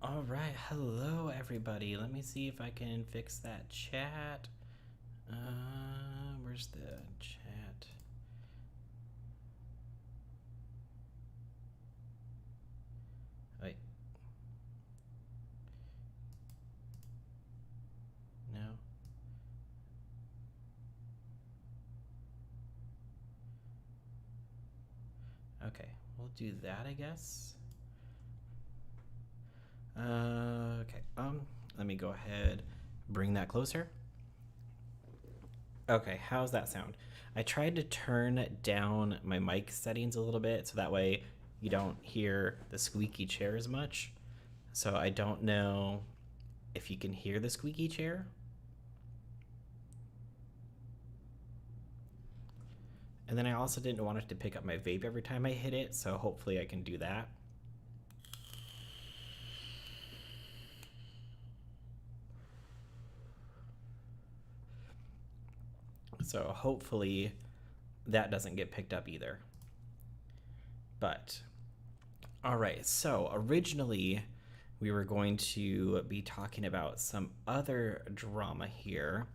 All right, hello everybody. Let me see if I can fix that chat. Where's the chat? Wait. No. Okay, we'll do that, I guess. Okay, let me go ahead, bring that closer. Okay, how's that sound? I tried to turn down my mic settings a little bit so that way you don't hear the squeaky chair as much. So I don't know if you can hear the squeaky chair. And then I also didn't want it to pick up my vape every time I hit it, so hopefully I can do that. So hopefully that doesn't get picked up either. But, all right, so originally we were going to be talking about some other drama here.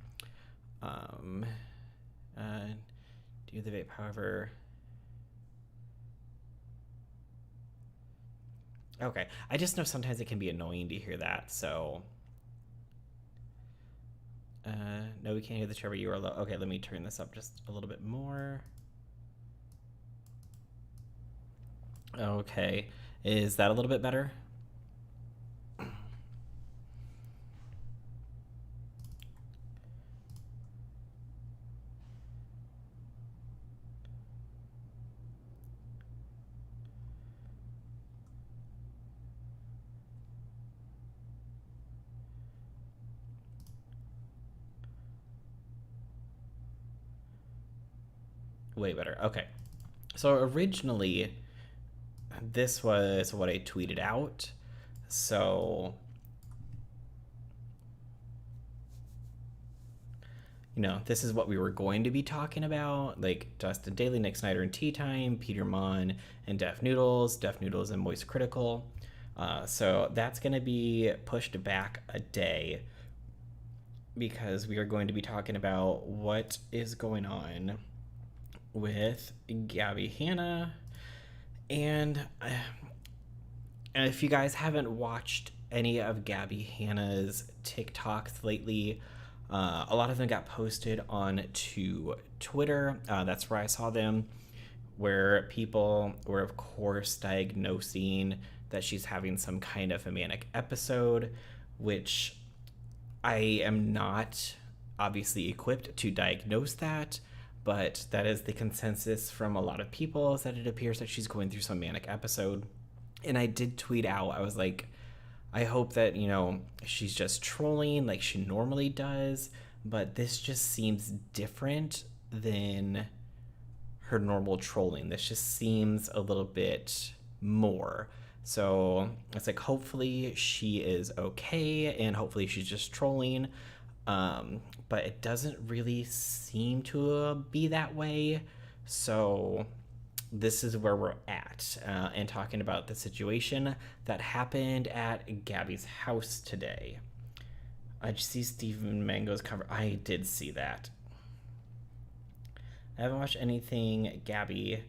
Do the vape, however. Okay, I just know sometimes it can be annoying to hear that, so No, we can't hear the chair, but you are low. Okay, let me turn this up just a little bit more. Okay, is that a little bit better? Way better. Okay. So originally, this was what I tweeted out. So, you know, this is what we were going to be talking about. Like Justin Daly, Nick Snyder and Tea Time, Peter Mon and Def Noodles and Moist Critical. So that's going to be pushed back a day because we are going to be talking about what is going on with Gabbie Hanna. And if you guys haven't watched any of Gabbie Hanna's TikToks lately, a lot of them got posted on to Twitter. That's where I saw them, where people were, of course, diagnosing that she's having some kind of a manic episode, which I am not obviously equipped to diagnose that, but that is the consensus from a lot of people, is that it appears that she's going through some manic episode. And I did tweet out, I was like, I hope that, you know, she's just trolling like she normally does, but this just seems different than her normal trolling. This just seems a little bit more. So it's like, hopefully she is okay, and hopefully she's just trolling. But it doesn't really seem to be that way. So this is where we're at, and talking about the situation that happened at Gabbie's house today. I just see Stephen Mango's cover. I did see that. I haven't watched anything Gabbie.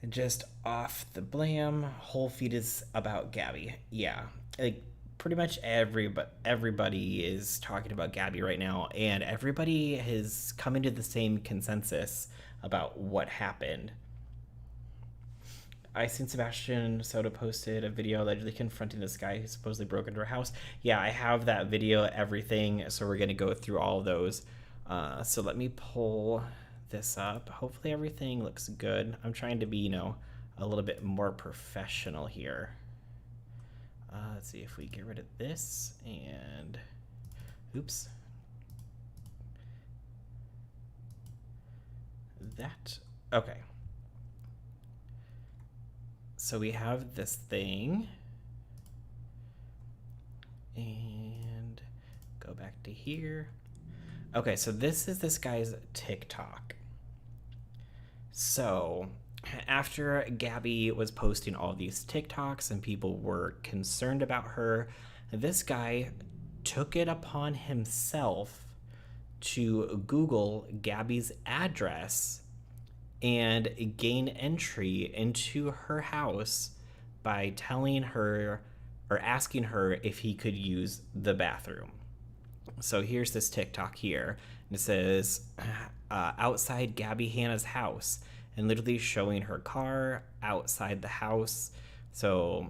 Just off the blam. Whole feed is about Gabbie. Yeah, like pretty much everybody is talking about Gabbie right now, and everybody has come into the same consensus about what happened. I seen Sebastian Soto posted a video allegedly confronting this guy who supposedly broke into her house. Yeah, I have that video, everything, so we're going to go through all of those. So let me pull this up. Hopefully everything looks good. I'm trying to be, you know, a little bit more professional here. Let's see if we get rid of this and... Oops. That. Okay. So we have this thing. And go back to here. Okay, so this is this guy's TikTok. So after Gabbie was posting all these TikToks and people were concerned about her, this guy took it upon himself to Google Gabbie's address and gain entry into her house by telling her or asking her if he could use the bathroom. So here's this TikTok here, and it says, outside Gabbie Hanna's house, and literally showing her car outside the house, so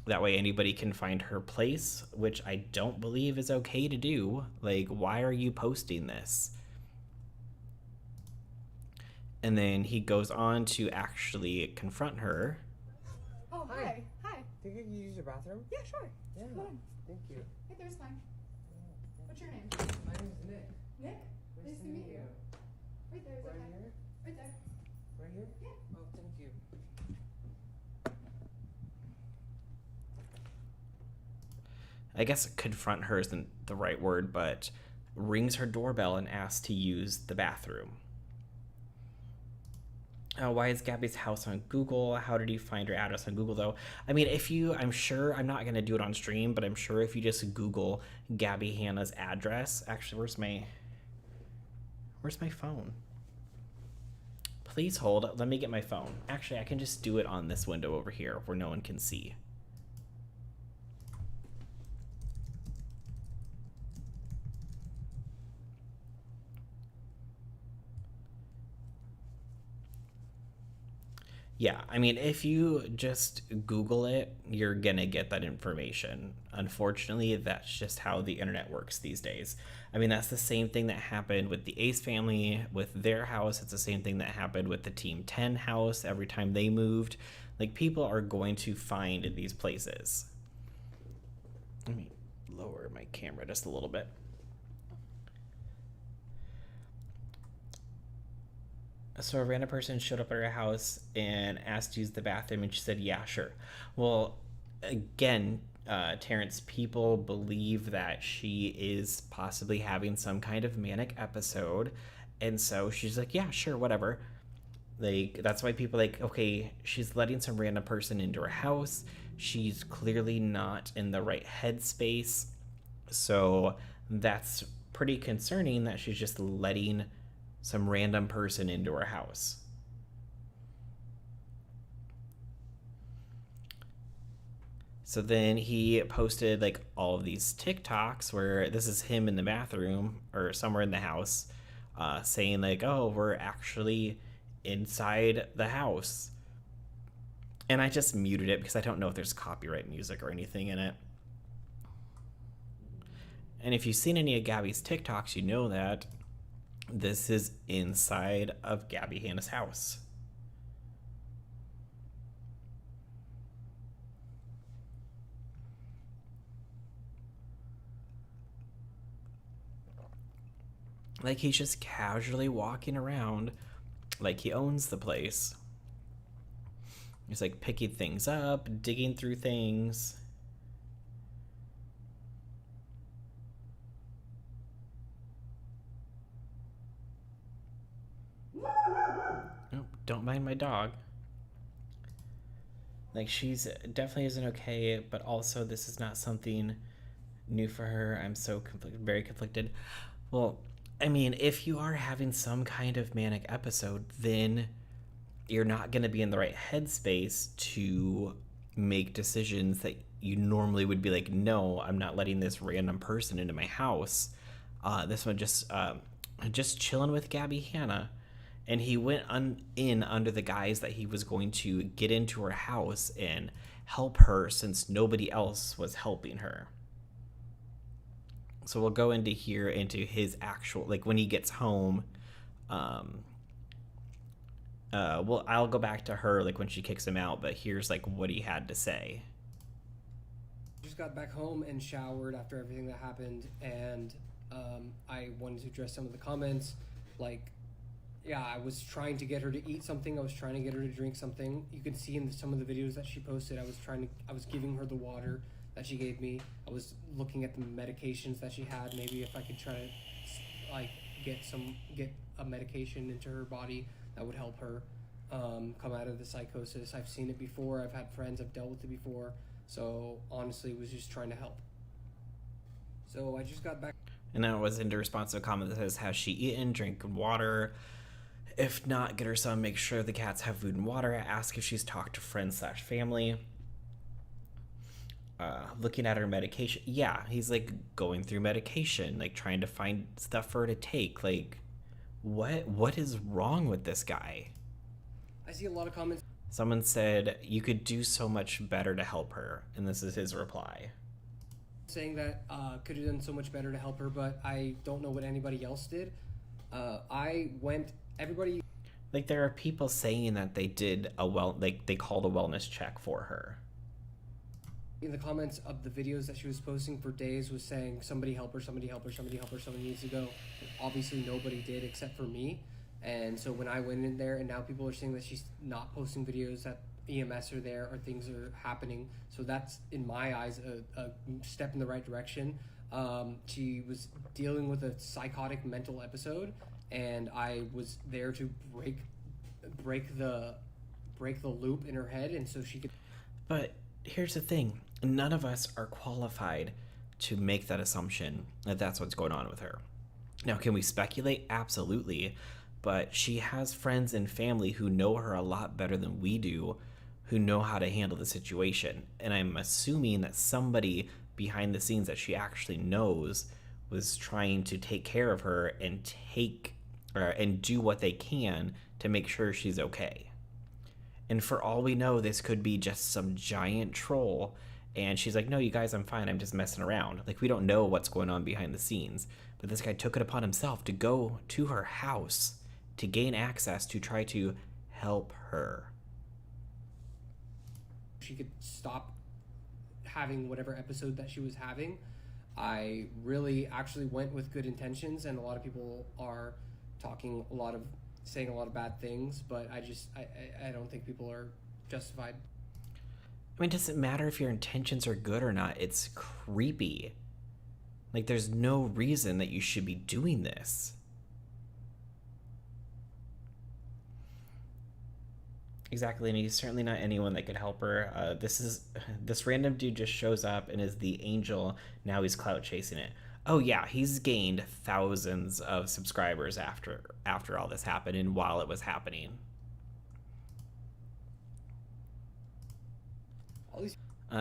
that way anybody can find her place, which I don't believe is okay to do. Like, why are you posting this? And then he goes on to actually confront her. Oh, hi. Hi. Think you can use your bathroom? Yeah, sure. Yeah. Come on. Thank you. Right there's fine. What's your name? My name's Nick. Nick? Nice to meet you. Right there is Right okay. here? Right there. Right here? Yeah. Oh, thank you. I guess confront her isn't the right word, but rings her doorbell and asks to use the bathroom. Why is Gabbie's house on Google? How did you find her address on Google, though? I mean, I'm sure, I'm not going to do it on stream, but I'm sure if you just Google Gabbie Hanna's address. Actually, where's my phone? Please hold. Let me get my phone. Actually, I can just do it on this window over here where no one can see. Yeah, I mean, if you just Google it, you're gonna get that information. Unfortunately, that's just how the internet works these days. I mean, that's the same thing that happened with the Ace family with their house. It's the same thing that happened with the Team 10 house every time they moved. Like, people are going to find these places. Let me lower my camera just a little bit. So a random person showed up at her house and asked to use the bathroom, and she said, yeah, sure. Well, again, Terrence, people believe that she is possibly having some kind of manic episode, and so she's like, yeah, sure, whatever. Like, that's why people like, okay, she's letting some random person into her house. She's clearly not in the right headspace. So that's pretty concerning that she's just letting some random person into her house. So then he posted like all of these TikToks where this is him in the bathroom or somewhere in the house, saying like, oh, we're actually inside the house. And I just muted it because I don't know if there's copyright music or anything in it. And if you've seen any of Gabbie's TikToks, you know that this is inside of Gabbie Hanna's house. Like, he's just casually walking around like he owns the place. He's like picking things up, digging through things. Oh, don't mind my dog. Like, she's definitely isn't okay, but also this is not something new for her. I'm so very conflicted. Well, I mean, if you are having some kind of manic episode, then you're not going to be in the right headspace to make decisions that you normally would be like, no, I'm not letting this random person into my house. This one just chilling with Gabbie Hanna. And he went in under the guise that he was going to get into her house and help her since nobody else was helping her. So we'll go into his actual, like, when he gets home. Well, I'll go back to her like when she kicks him out, but here's like what he had to say. Just got back home and showered after everything that happened, and I wanted to address some of the comments. Like, yeah, I was trying to get her to eat something. I was trying to get her to drink something. You can see in some of the videos that she posted, I was giving her the water that she gave me. I was looking at the medications that she had. Maybe if I could try to like get a medication into her body that would help her come out of the psychosis. I've seen it before. I've had friends. I've dealt with it before. So honestly, was just trying to help. So I just got back. And that was in response to a comment that says, has she eaten, drink water? If not, get her some, make sure the cats have food and water. Ask if she's talked to friends/family. Looking at her medication. Yeah, he's like going through medication, like trying to find stuff for her to take. Like, what is wrong with this guy? I see a lot of comments. Someone said, you could do so much better to help her. And this is his reply. Saying that could have done so much better to help her, but I don't know what anybody else did. Everybody. Like, there are people saying that they did they called a wellness check for her. In the comments of the videos that she was posting for days was saying, somebody help her, somebody help her, somebody help her, somebody needs to go. Obviously nobody did except for me. And so when I went in there, and now people are saying that she's not posting videos, that EMS are there or things are happening. So that's, in my eyes, a step in the right direction. She was dealing with a psychotic mental episode, and I was there to break the loop in her head, and so she could. But here's the thing. None of us are qualified to make that assumption that that's what's going on with her. Now, can we speculate? Absolutely. But she has friends and family who know her a lot better than we do, who know how to handle the situation. And I'm assuming that somebody behind the scenes that she actually knows was trying to take care of her and do what they can to make sure she's okay. And for all we know, this could be just some giant troll. And she's like, no, you guys, I'm fine. I'm just messing around. Like, we don't know what's going on behind the scenes. But this guy took it upon himself to go to her house to gain access to try to help her. She could stop having whatever episode that she was having. I really actually went with good intentions, and a lot of people are saying a lot of bad things, but I don't think people are justified. I mean, it doesn't matter if your intentions are good or not. It's creepy. Like, there's no reason that you should be doing this. Exactly, and he's certainly not anyone that could help her. This random dude just shows up and is the angel. Now he's clout chasing it. Oh yeah, he's gained thousands of subscribers after all this happened and while it was happening.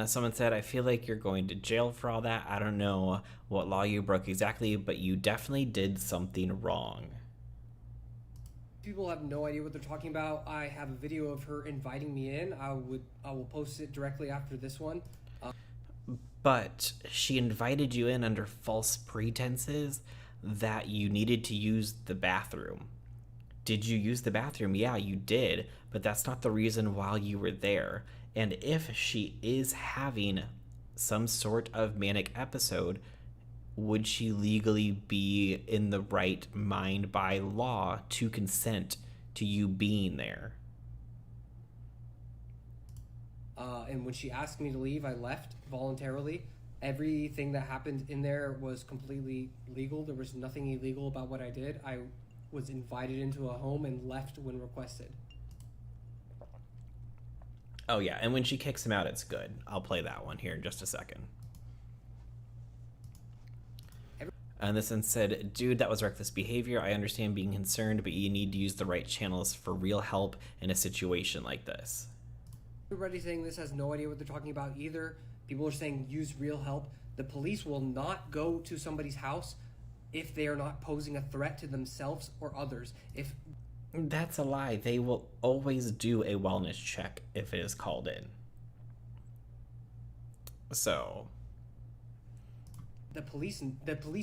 Someone said, I feel like you're going to jail for all that. I don't know what law you broke exactly, but you definitely did something wrong. People have no idea what they're talking about. I have a video of her inviting me in. I will post it directly after this one. But she invited you in under false pretenses that you needed to use the bathroom. Did you use the bathroom? Yeah, you did, but that's not the reason why you were there. And if she is having some sort of manic episode, would she legally be in the right mind by law to consent to you being there? And when she asked me to leave, I left voluntarily. Everything that happened in there was completely legal. There was nothing illegal about what I did. I was invited into a home and left when requested. Oh yeah, and when she kicks him out, it's good. I'll play that one here in just a second. And this one said, dude, that was reckless behavior. I understand being concerned, but you need to use the right channels for real help in a situation like this. Everybody's saying this has no idea what they're talking about either. People are saying use real help. The police will not go to somebody's house if they are not posing a threat to themselves or others. That's a lie. They will always do a wellness check if it is called in. So the police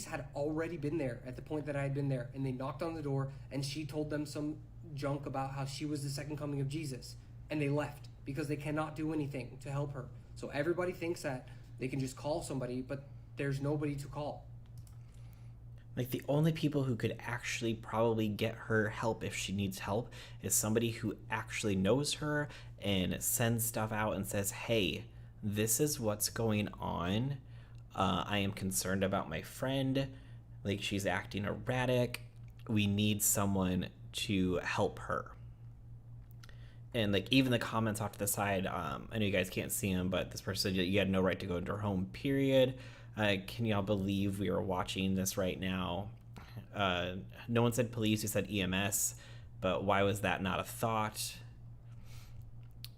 had already been there at the point that I had been there, and they knocked on the door, and she told them some junk about how she was the second coming of Jesus, and they left because they cannot do anything to help her. So everybody thinks that they can just call somebody, but there's nobody to call. Like, the only people who could actually probably get her help if she needs help is somebody who actually knows her and sends stuff out and says, hey, this is what's going on. I am concerned about my friend. Like, she's acting erratic. We need someone to help her. And, like, even the comments off to the side, I know you guys can't see them, but this person said you had no right to go into her home, period. Can y'all believe we are watching this right now? No one said police, who said EMS, but why was that not a thought?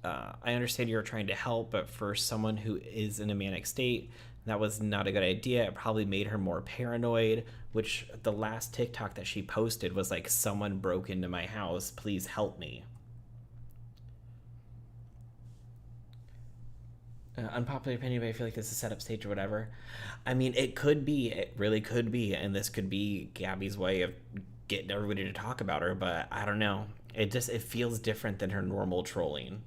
I understand you were trying to help, but for someone who is in a manic state, that was not a good idea. It probably made her more paranoid, which the last TikTok that she posted was like, someone broke into my house, please help me. Unpopular opinion, but I feel like this is set up stage or whatever. I mean, it could be. It really could be. And this could be Gabbie's way of getting everybody to talk about her, but I don't know. It feels different than her normal trolling.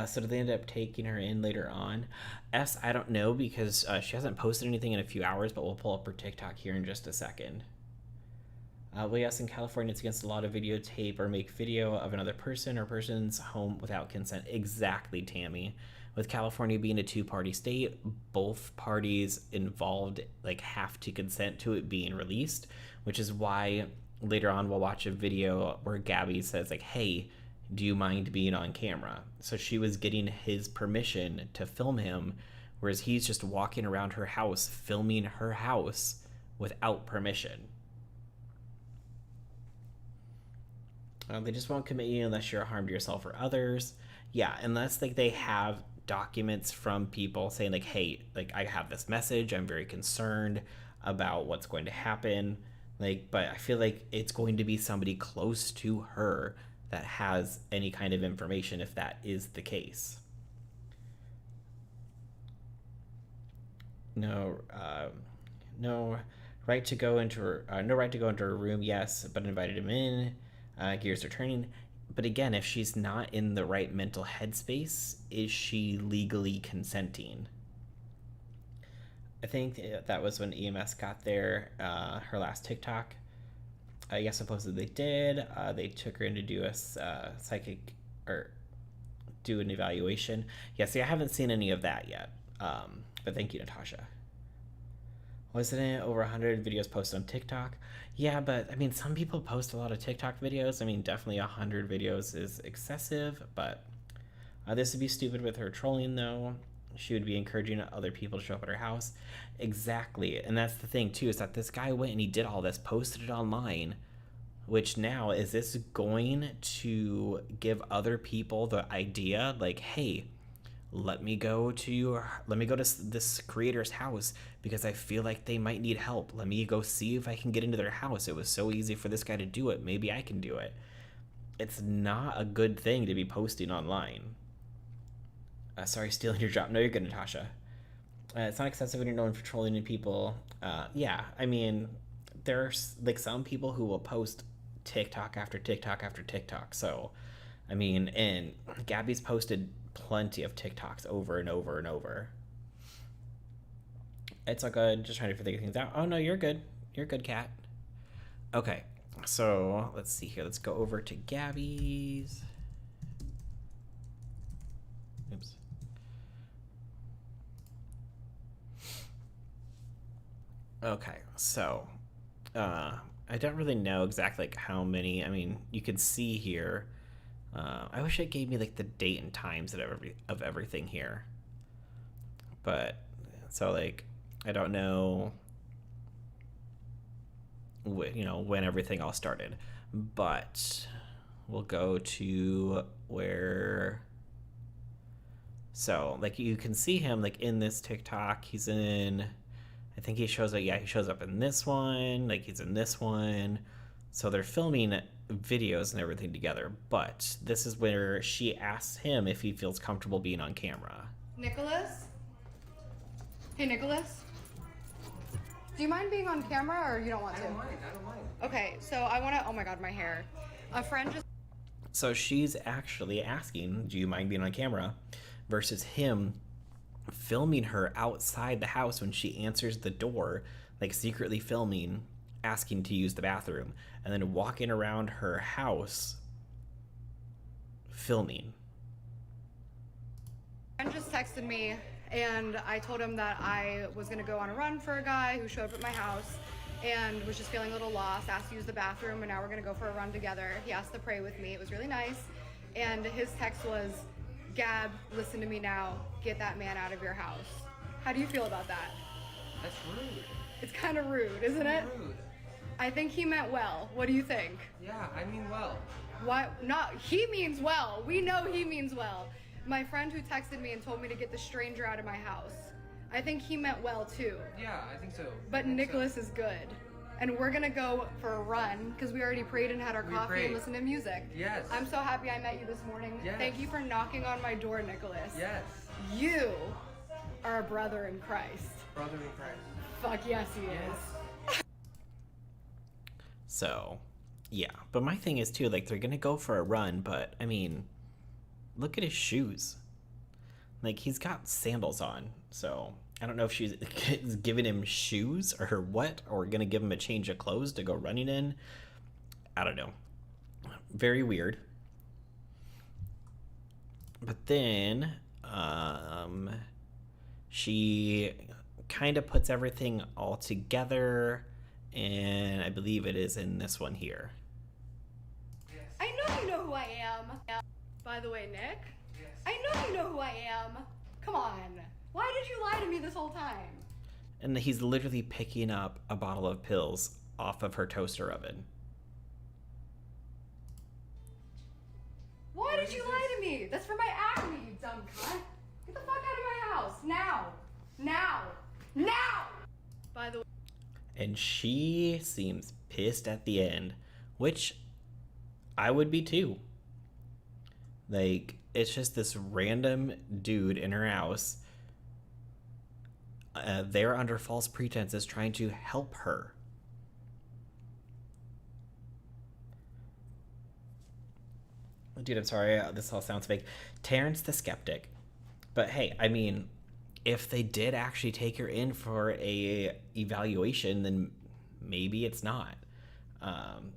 So did they end up taking her in later on? I don't know, because she hasn't posted anything in a few hours, but we'll pull up her TikTok here in just a second. Well, yes, in California, it's against the law to videotape or make video of another person or person's home without consent. Exactly, Tammy. With California being a two-party state, both parties involved have to consent to it being released, which is why later on we'll watch a video where Gabbie says, hey, do you mind being on camera? So she was getting his permission to film him, whereas he's just walking around her house, filming her house without permission. They just won't commit you unless you're a harm to yourself or others. Yeah, unless they have documents from people saying hey, I have this message, I'm very concerned about what's going to happen. But I feel like it's going to be somebody close to her that has any kind of information if that is the case. No right to go into her room, yes, but invited him in. Gears are turning. But again, if she's not in the right mental headspace, is she legally consenting? I think that was when EMS got there, her last TikTok. Yes, supposedly they did. They took her in to do a psychic, or do an evaluation. Yeah, see, I haven't seen any of that yet. But thank you, Natasha. Wasn't it over 100 videos posted on TikTok? Yeah, but I mean, some people post a lot of TikTok videos. I mean, definitely 100 videos is excessive, but this would be stupid with her trolling, though. She would be encouraging other people to show up at her house. Exactly. And that's the thing, too, is that this guy went and he did all this, posted it online, which now, is this going to give other people the idea, like, hey, let me go to this creator's house because I feel like they might need help. Let me go see if I can get into their house. It was so easy for this guy to do it. Maybe I can do it. It's not a good thing to be posting online. Sorry, stealing your job. No, you're good, Natasha. It's not excessive when you're known for trolling people. Yeah, I mean, there's like some people who will post TikTok after TikTok after TikTok. So, I mean, and Gabbie's posted plenty of TikToks over and over and over. It's all good. Just trying to figure things out. Oh, no, you're good. You're good, Kat. Okay, so let's see here. Let's go over to Gabbie's. Oops. Okay, so I don't really know exactly like how many. I mean, you can see here. I wish it gave me like the date and times of everything here. But so like I don't know when everything all started. But we'll go to where. So like you can see him like in this TikTok. He's in. I think he shows up. Yeah, he shows up in this one. Like he's in this one. So they're filming videos and everything together. But this is where she asks him if he feels comfortable being on camera. Nicholas? Hey, Nicholas? Do you mind being on camera or you don't want to? I don't mind. Okay, so I want to... Oh my god, my hair. A friend just... So she's actually asking, do you mind being on camera? Versus him filming her outside the house when she answers the door, like secretly filming, asking to use the bathroom, and then walking around her house filming. A friend just texted me and I told him that I was going to go on a run for a guy who showed up at my house and was just feeling a little lost, asked to use the bathroom, and now we're going to go for a run together. He asked to pray with me. It was really nice. And his text was, Gab, listen to me now. Get that man out of your house. How do you feel about that? That's rude. It's kind of rude, isn't it? Rude. I think he meant well. What do you think? Yeah, I mean well. Why not? He means well. We know he means well. My friend who texted me and told me to get the stranger out of my house. I think he meant well too. Yeah, I think so. But Nicholas is good. And we're gonna go for a run because we already prayed and had our coffee prayed. and listened to music. Yes. I'm so happy I met you this morning. Yes. Thank you for knocking on my door, Nicholas. Yes. You are a brother in Christ. Brother in Christ. Fuck yes, he Yes. is. So, yeah. But my thing is too, like they're gonna go for a run, but I mean, look at his shoes. Like he's got sandals on, so I don't know if she's giving him shoes or what, or gonna give him a change of clothes to go running in. I don't know. Very weird. But then, she kind of puts everything all together, and I believe it is in this one here. Yes. I know you know who I am. By the way, Nick, Yes. I know you know who I am. Come on. Why did you lie to me this whole time? And he's literally picking up a bottle of pills off of her toaster oven. Why did you lie to me? That's for my acne, you dumb cunt. Get the fuck out of my house. Now. Now. Now! By the way. And she seems pissed at the end, which I would be too. Like, it's just this random dude in her house. They're under false pretenses trying to help her. Dude, I'm sorry, this all sounds fake. Terrence the Skeptic. But hey, I mean, if they did actually take her in for a evaluation, then maybe it's not.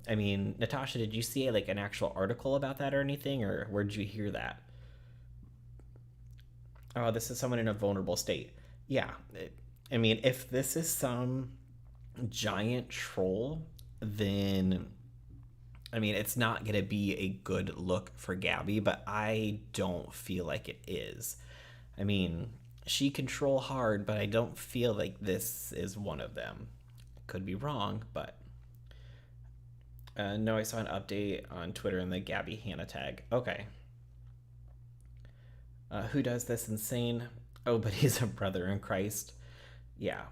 I mean, Natasha, did you see like an actual article about that or anything, or where'd you hear that? Oh, this is someone in a vulnerable state. Yeah, I mean, if this is some giant troll, then I mean, it's not going to be a good look for Gabbie, but I don't feel like it is. I mean, she can troll hard, but I don't feel like this is one of them. Could be wrong, but no, I saw an update on Twitter in the Gabbie Hanna tag. Okay. Who does this insane? Oh, but he's a brother in Christ. Yeah.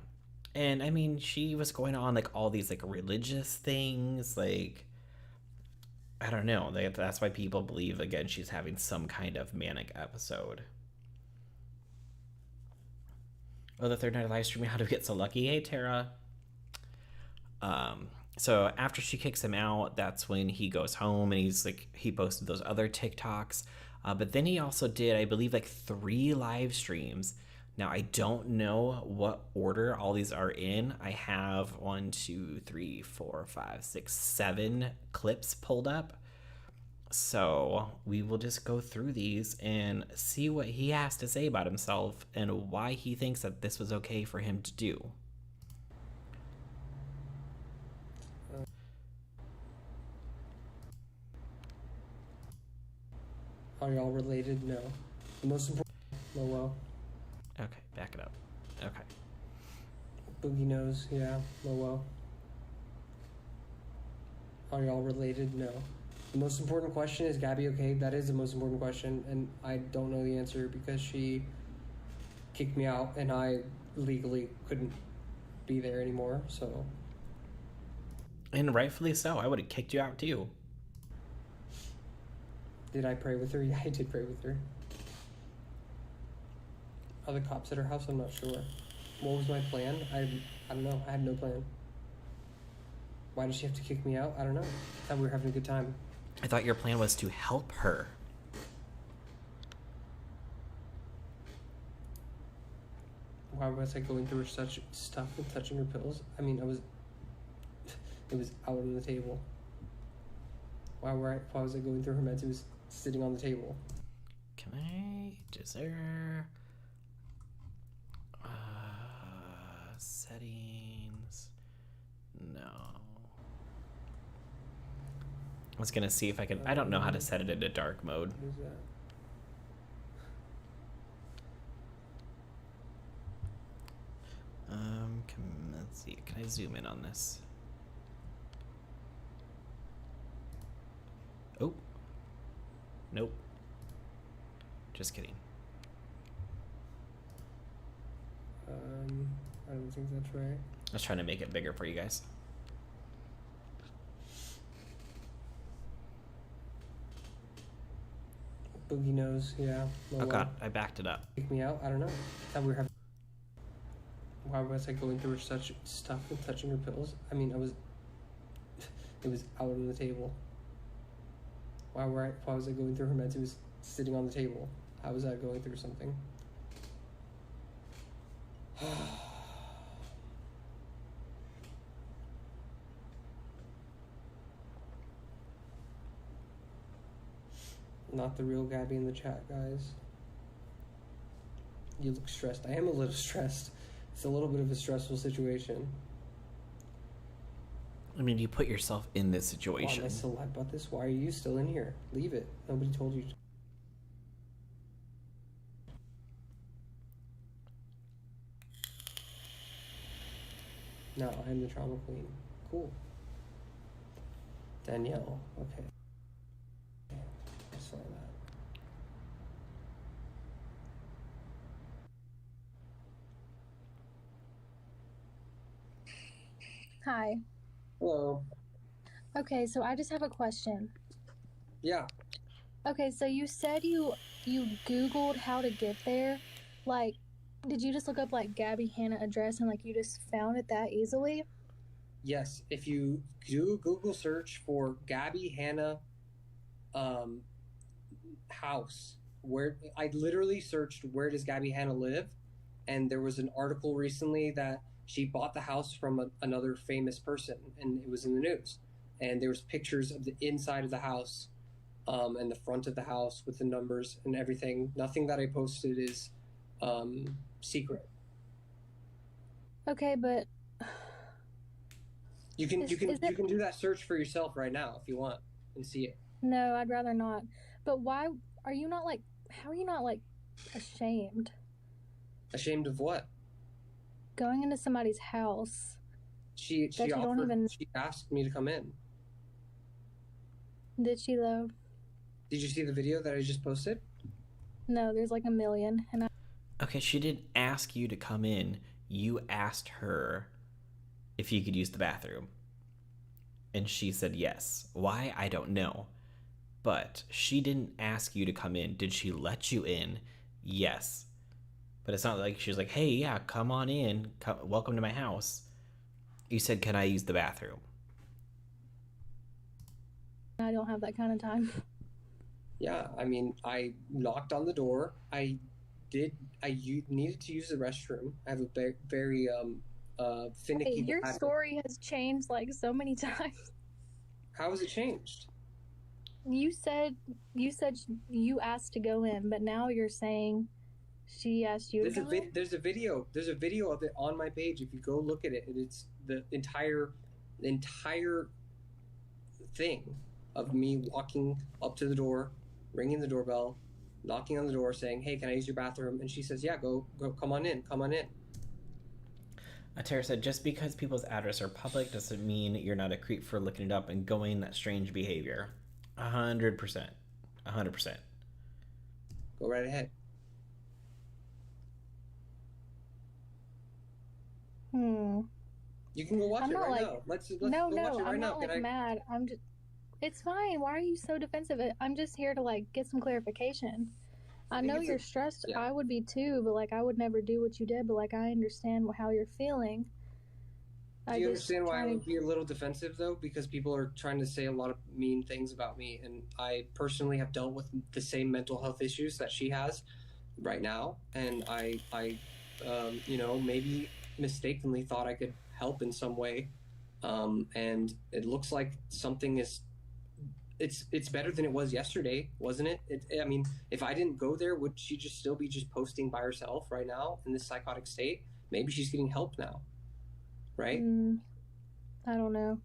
And I mean, she was going on like all these like religious things, like I don't know. That's why people believe again she's having some kind of manic episode. Oh, the third night of live streaming, how to get so lucky. Hey, Tara. So after she kicks him out, that's when he goes home and he posted those other TikToks. But then he also did, I believe, like 3 live streams. Now, I don't know what order all these are in. I have 1, 2, 3, 4, 5, 6, 7 clips pulled up. So we will just go through these and see what he has to say about himself and why he thinks that this was okay for him to do. Are y'all related? No. The most important. Oh well. Okay, back it up. Okay. Boogie knows. Yeah. Oh well. Are y'all related? No. The most important question is Gabbie okay? That is the most important question, and I don't know the answer because she kicked me out and I legally couldn't be there anymore, so. And rightfully so. I would have kicked you out too. Did I pray with her? Yeah, I did pray with her. Are the cops at her house? I'm not sure. What was my plan? I don't know. I had no plan. Why did she have to kick me out? I don't know. I thought we were having a good time. I thought your plan was to help her. Why was I going through such stuff and touching her pills? I mean, it was out on the table. Why was I going through her meds? It was sitting on the table. Can I? Is there settings? No. I was gonna see if I can. I don't know how to set it into dark mode. What is that? Let's see. Can I zoom in on this? Oh. Nope. Just kidding. I don't think that's right. I was trying to make it bigger for you guys. Boogie knows, yeah. Oh god, I backed it up. Kick me out? I don't know. I thought we were having. Why was I going through such stuff and touching her pills? I mean, it was out on the table. Why was I going through her meds? It was sitting on the table. How was I going through something? Not the real Gabbie in the chat, guys. You look stressed. I am a little stressed. It's a little bit of a stressful situation. I mean, you put yourself in this Why situation. am I still live about this? Why are you still in here? Leave it. Nobody told you to. No, I'm the trauma queen. Cool. Danielle. Okay. I saw that. Hi. Hello. Okay, so I just have a question. Yeah. Okay, so you said you Googled how to get there. Like, did you just look up like Gabbie Hanna address and like you just found it that easily? Yes, if you do Google search for Gabbie Hanna um, house, where I literally searched where does Gabbie Hanna live, and there was an article recently that she bought the house from another famous person, and it was in the news. And there was pictures of the inside of the house, and the front of the house with the numbers and everything. Nothing that I posted is secret. Okay, but You can is, you can is you it can do that search for yourself right now if you want and see it. no, I'd rather not. But why are you not like how are you not like ashamed Ashamed of what? going into somebody's house She that you don't offered. even She asked me to come in. did she though? Did you see the video that I just posted? No, there's like a million and Okay, she didn't ask you to come in. You asked her if you could use the bathroom. And she said yes. Why? I don't know. But she didn't ask you to come in. Did she let you in? Yes. But it's not like she was like, hey, yeah, come on in. Welcome to my house. You said, can I use the bathroom? I don't have that kind of time. Yeah, I mean, I knocked on the door. I needed to use the restroom. I have a very finicky Hey, your bladder. story has changed like so many times. How has it changed? You said you asked to go in, but now you're saying she asked you to go in? There's a video. There's a video of it on my page. If you go look at it, it's the entire thing of me walking up to the door, ringing the doorbell, knocking on the door, saying, "Hey, can I use your bathroom?" And she says, "Yeah, go, come on in, come on in." Tara said, just because people's addresses are public doesn't mean you're not a creep for looking it up and going that strange behavior. 100%. 100%. Go right ahead. You can go watch it right now. Let's go watch it right I'm now. not like mad. I'm just. It's fine. Why are you so defensive? I'm just here to like get some clarification. I know you're stressed. Yeah. I would be too, but like I would never do what you did. But like I understand how you're feeling. Do you understand why I would be a little defensive though? Because people are trying to say a lot of mean things about me, and I personally have dealt with the same mental health issues that she has right now, and I maybe mistakenly thought I could help in some way, and it looks like something is. It's better than it was yesterday, wasn't it? I mean, if I didn't go there, would she just still be just posting by herself right now in this psychotic state? Maybe she's getting help now, right? I don't know.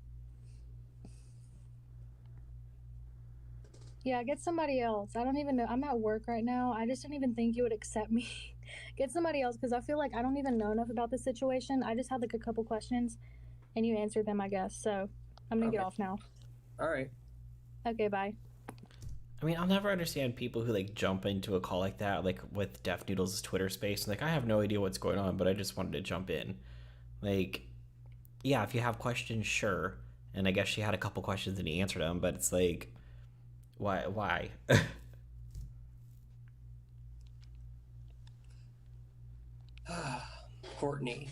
Yeah, get somebody else. I don't even know. I'm at work right now. I just didn't even think you would accept me. Get somebody else because I feel like I don't even know enough about the situation. I just had like a couple questions and you answered them, I guess. So I'm going to get off now. All right. Okay, bye. I mean, I'll never understand people who like jump into a call like that, like with Def Noodles' Twitter space. Like, I have no idea what's going on, but I just wanted to jump in. Like, yeah, if you have questions, sure. And I guess she had a couple questions and he answered them, but it's like, why? Courtney.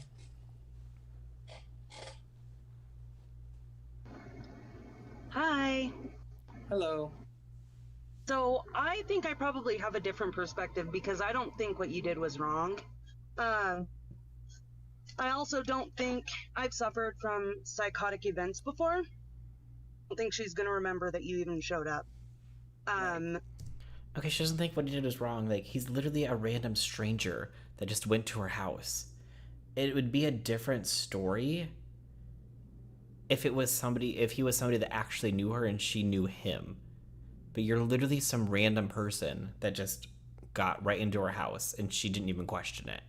Hi. Hello. So I think I probably have a different perspective because I don't think what you did was wrong. I also don't think I've suffered from psychotic events before. I don't think she's going to remember that you even showed up. Okay, she doesn't think what he did was wrong. Like, he's literally a random stranger that just went to her house. It would be a different story if he was somebody that actually knew her and she knew him. But you're literally some random person that just got right into her house and she didn't even question it.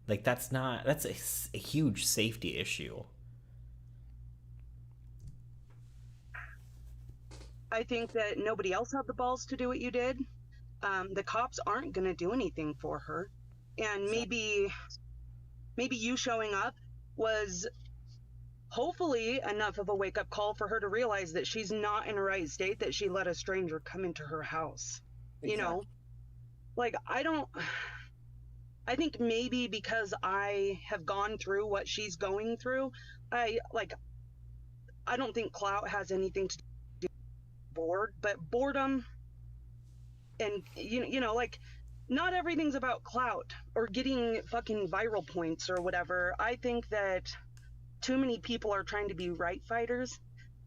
Like, that's a huge safety issue. I think that nobody else had the balls to do what you did. The cops aren't going to do anything for her. And maybe you showing up was hopefully enough of a wake-up call for her to realize that she's not in a right state, that she let a stranger come into her house. You know, like, I think maybe because I have gone through what she's going through, I don't think clout has anything to do with boredom, and you know, like, not everything's about clout or getting fucking viral points or whatever. I think that too many people are trying to be right fighters.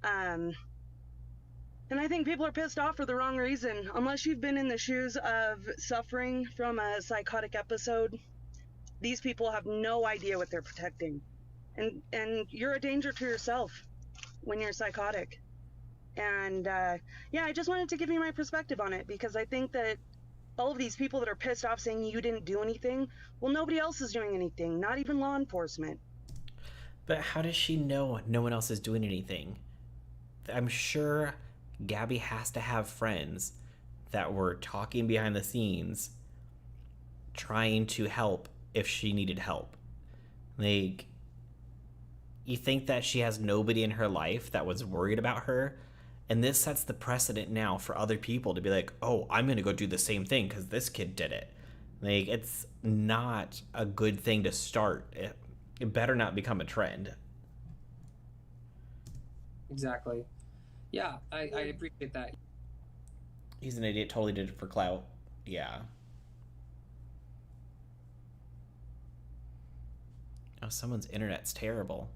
And I think people are pissed off for the wrong reason. Unless you've been in the shoes of suffering from a psychotic episode, these people have no idea what they're protecting. And you're a danger to yourself when you're psychotic. And yeah, I just wanted to give you my perspective on it, because I think that all of these people that are pissed off saying you didn't do anything, well, nobody else is doing anything, not even law enforcement. But how does she know no one else is doing anything? I'm sure Gabbie has to have friends that were talking behind the scenes, trying to help if she needed help. Like, you think that she has nobody in her life that was worried about her? And this sets the precedent now for other people to be like, oh, I'm going to go do the same thing because this kid did it. Like, it's not a good thing to start. It better not become a trend. Exactly. Yeah, I appreciate that. He's an idiot, totally did it for clout. Yeah. Oh, someone's internet's terrible.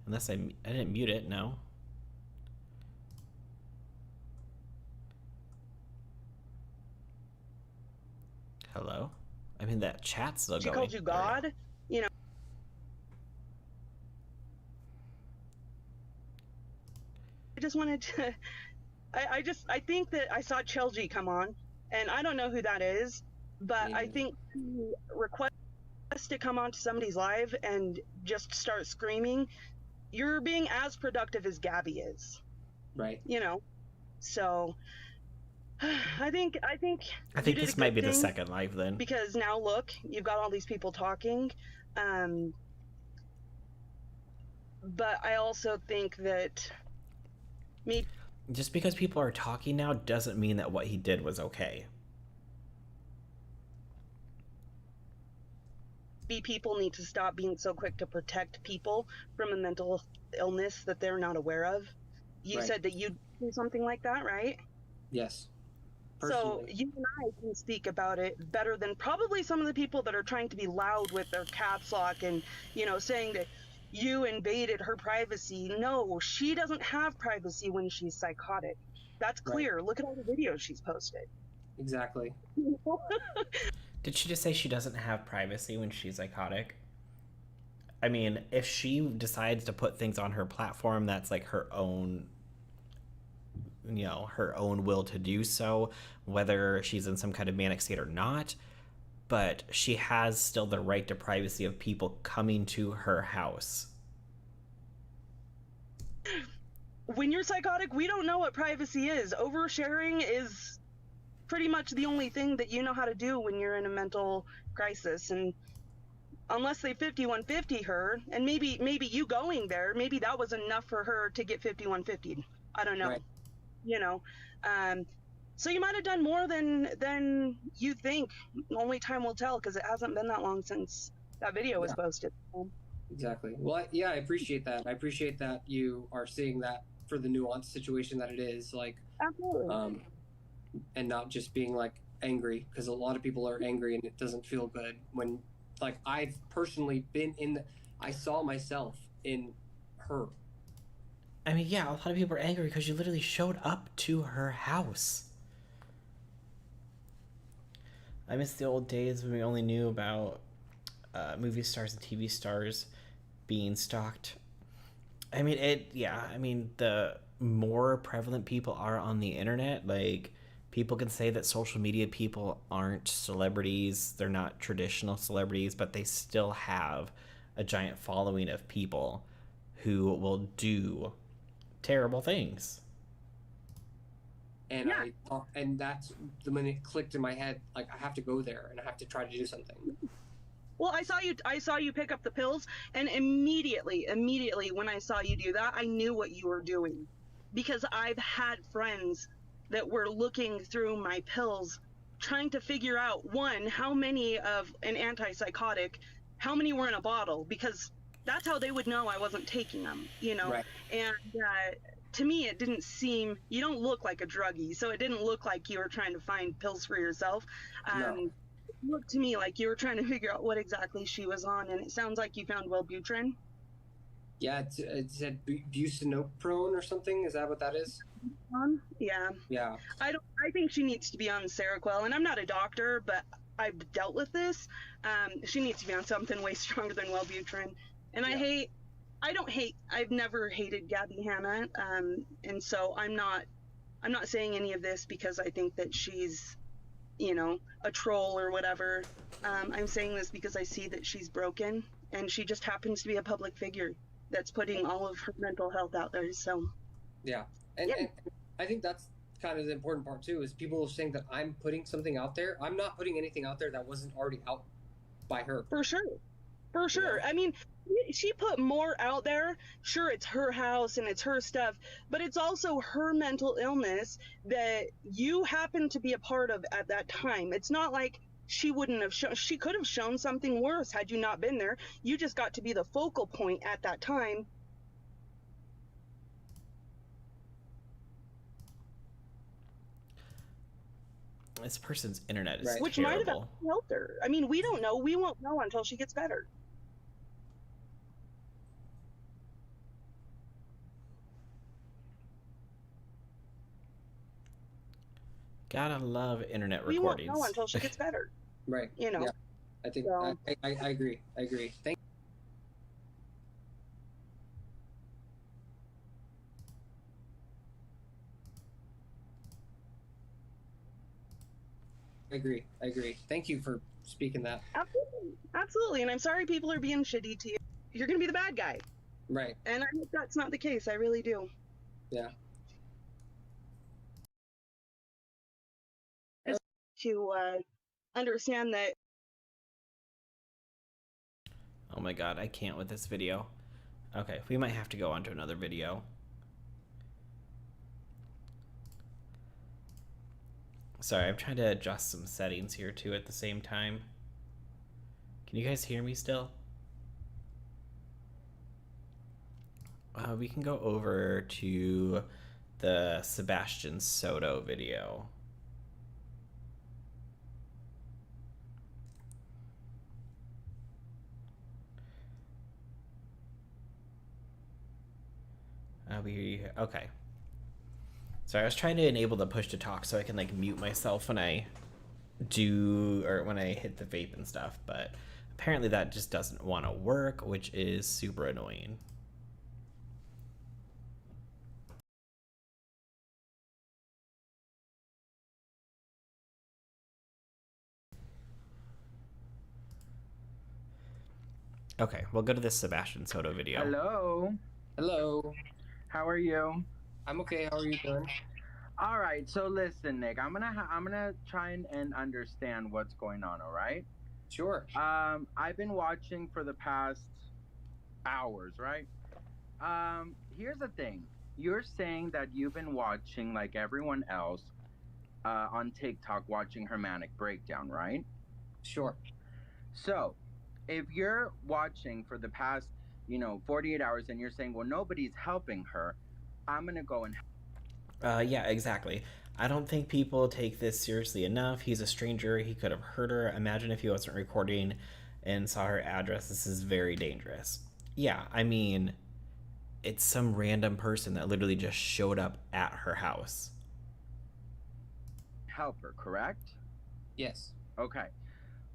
Unless I didn't mute it, no. Hello? I mean, that chat's still She going. called you God, you know. I just wanted to, I think that I saw Chelgi come on, and I don't know who that is, but I think to request to come onto somebody's live and just start screaming, you're being as productive as Gabbie is. Right. You know, so I think this might be the second live then. Because now look, you've got all these people talking, but I also think that just because people are talking now doesn't mean that what he did was okay. People need to stop being so quick to protect people from a mental illness that they're not aware of. You said that you'd do something like that, right? Yes. So you and I can speak about it better than probably some of the people that are trying to be loud with their caps lock and, you know, saying that you invaded her privacy. No, she doesn't have privacy when she's psychotic. That's clear. Look at all the videos she's posted. Exactly. Did she just say she doesn't have privacy when she's psychotic? I mean, if she decides to put things on her platform, that's like her own, you know, her own will to do so, whether she's in some kind of manic state or not. But she has still the right to privacy of people coming to her house. When you're psychotic, we don't know what privacy is. Oversharing is pretty much the only thing that you know how to do when you're in a mental crisis. And unless they 5150 her, and maybe you going there, maybe that was enough for her to get 5150'd. I don't know. Right. You know, so you might have done more than you think. Only time will tell, because it hasn't been that long since that video was posted. Exactly. Well, I appreciate that. I appreciate that you are seeing that for the nuanced situation that it is, like, Absolutely. and not just being like angry, because a lot of people are angry and it doesn't feel good when, like, I've personally been I saw myself in her. I mean, yeah, a lot of people are angry because you literally showed up to her house. I miss the old days when we only knew about movie stars and TV stars being stalked. I mean, the more prevalent people are on the internet, like, people can say that social media people aren't celebrities, they're not traditional celebrities, but they still have a giant following of people who will do terrible things. And and that's the minute it clicked in my head, like, I have to go there and I have to try to do something. Well, I saw you pick up the pills, and immediately when I saw you do that, I knew what you were doing, because I've had friends that were looking through my pills trying to figure out, one, how many of an antipsychotic, how many were in a bottle, because that's how they would know I wasn't taking them, you know. Right. And to me, it didn't seem, you don't look like a druggie, so it didn't look like you were trying to find pills for yourself. No. It looked to me like you were trying to figure out what exactly she was on, and it sounds like you found Wellbutrin. Yeah, it said bucinoprone or something. Is that what that is? Yeah. Yeah. I think she needs to be on Seroquel, and I'm not a doctor, but I've dealt with this. She needs to be on something way stronger than Wellbutrin. And Yeah. I've never hated Gabbie Hanna, and so I'm not saying any of this because I think that she's, you know, a troll or whatever. I'm saying this because I see that she's broken, and she just happens to be a public figure that's putting all of her mental health out there. So Yeah. And I think that's kind of the important part too, is people saying that I'm putting something out there. I'm not putting anything out there that wasn't already out by her. for sure. Yeah. I mean, she put more out there. Sure, it's her house and it's her stuff, but it's also her mental illness that you happen to be a part of at that time. It's not like she wouldn't have shown, she could have shown something worse had you not been there. You just got to be the focal point at that time. This person's internet is Right. Which might have terrible. helped her. I mean, we don't know. We won't know until she gets better. Gotta love internet We won't recordings. know until she gets better. Right. You know. Yeah. I think So- I agree. I agree. I agree. Thank you for speaking that. Absolutely. And I'm sorry people are being shitty to you. You're going to be the bad guy. Right. And I hope that's not the case. I really do. Yeah. To understand that. Oh my god, I can't with this video. Okay, we might have to go on to another video. Sorry, I'm trying to adjust some settings here too at the same time. Can you guys hear me still? We can go over to the Sebastian Soto video. Okay. Sorry, I was trying to enable the push to talk so I can like mute myself when I when I hit the vape and stuff, but apparently that just doesn't want to work, which is super annoying. Okay, we'll go to this Sebastian Soto video. Hello. Hello. How are you? I'm okay. How are you doing? All right. So listen, Nick. I'm gonna try and understand what's going on. All right. Sure. I've been watching for the past hours. Right. Here's the thing. You're saying that you've been watching like everyone else on TikTok, watching her manic breakdown, right? Sure. So, if you're watching for the past, 48 hours and you're saying, well, nobody's helping her, I'm going to go and Yeah, exactly. I don't think people take this seriously enough. He's a stranger. He could have hurt her. Imagine if he wasn't recording and saw her address. This is very dangerous. Yeah, I mean, it's some random person that literally just showed up at her house. help her, correct? Yes. Okay.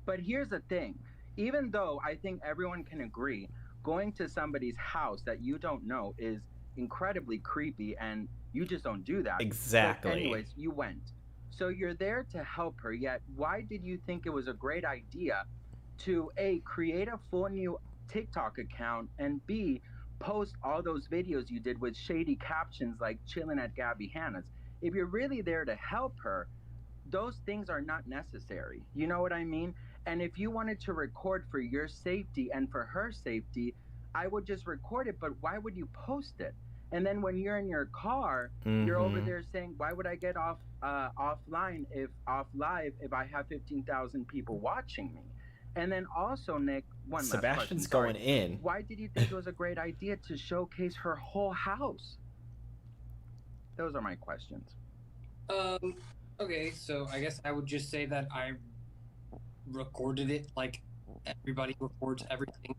But here's the thing. Even though I think everyone can agree, going to somebody's house that you don't know is incredibly creepy and you just don't do that. Exactly. But anyways, you went. So you're there to help her, yet why did you think it was a great idea to A, create a full new TikTok account, and B, post all those videos you did with shady captions like chilling at Gabbie Hanna's? If you're really there to help her, those things are not necessary. You know what I mean? And if you wanted to record for your safety and for her safety, I would just record it, but why would you post it? And then when you're in your car, you're over there saying, "Why would I get offline if off live if I have 15,000 people watching me?" And then also, Nick, one last question. Sebastian's Sorry. going in. Why did you think it was a great idea to showcase her whole house? Those are my questions. Okay, so I guess I would just say that I recorded it like everybody records everything.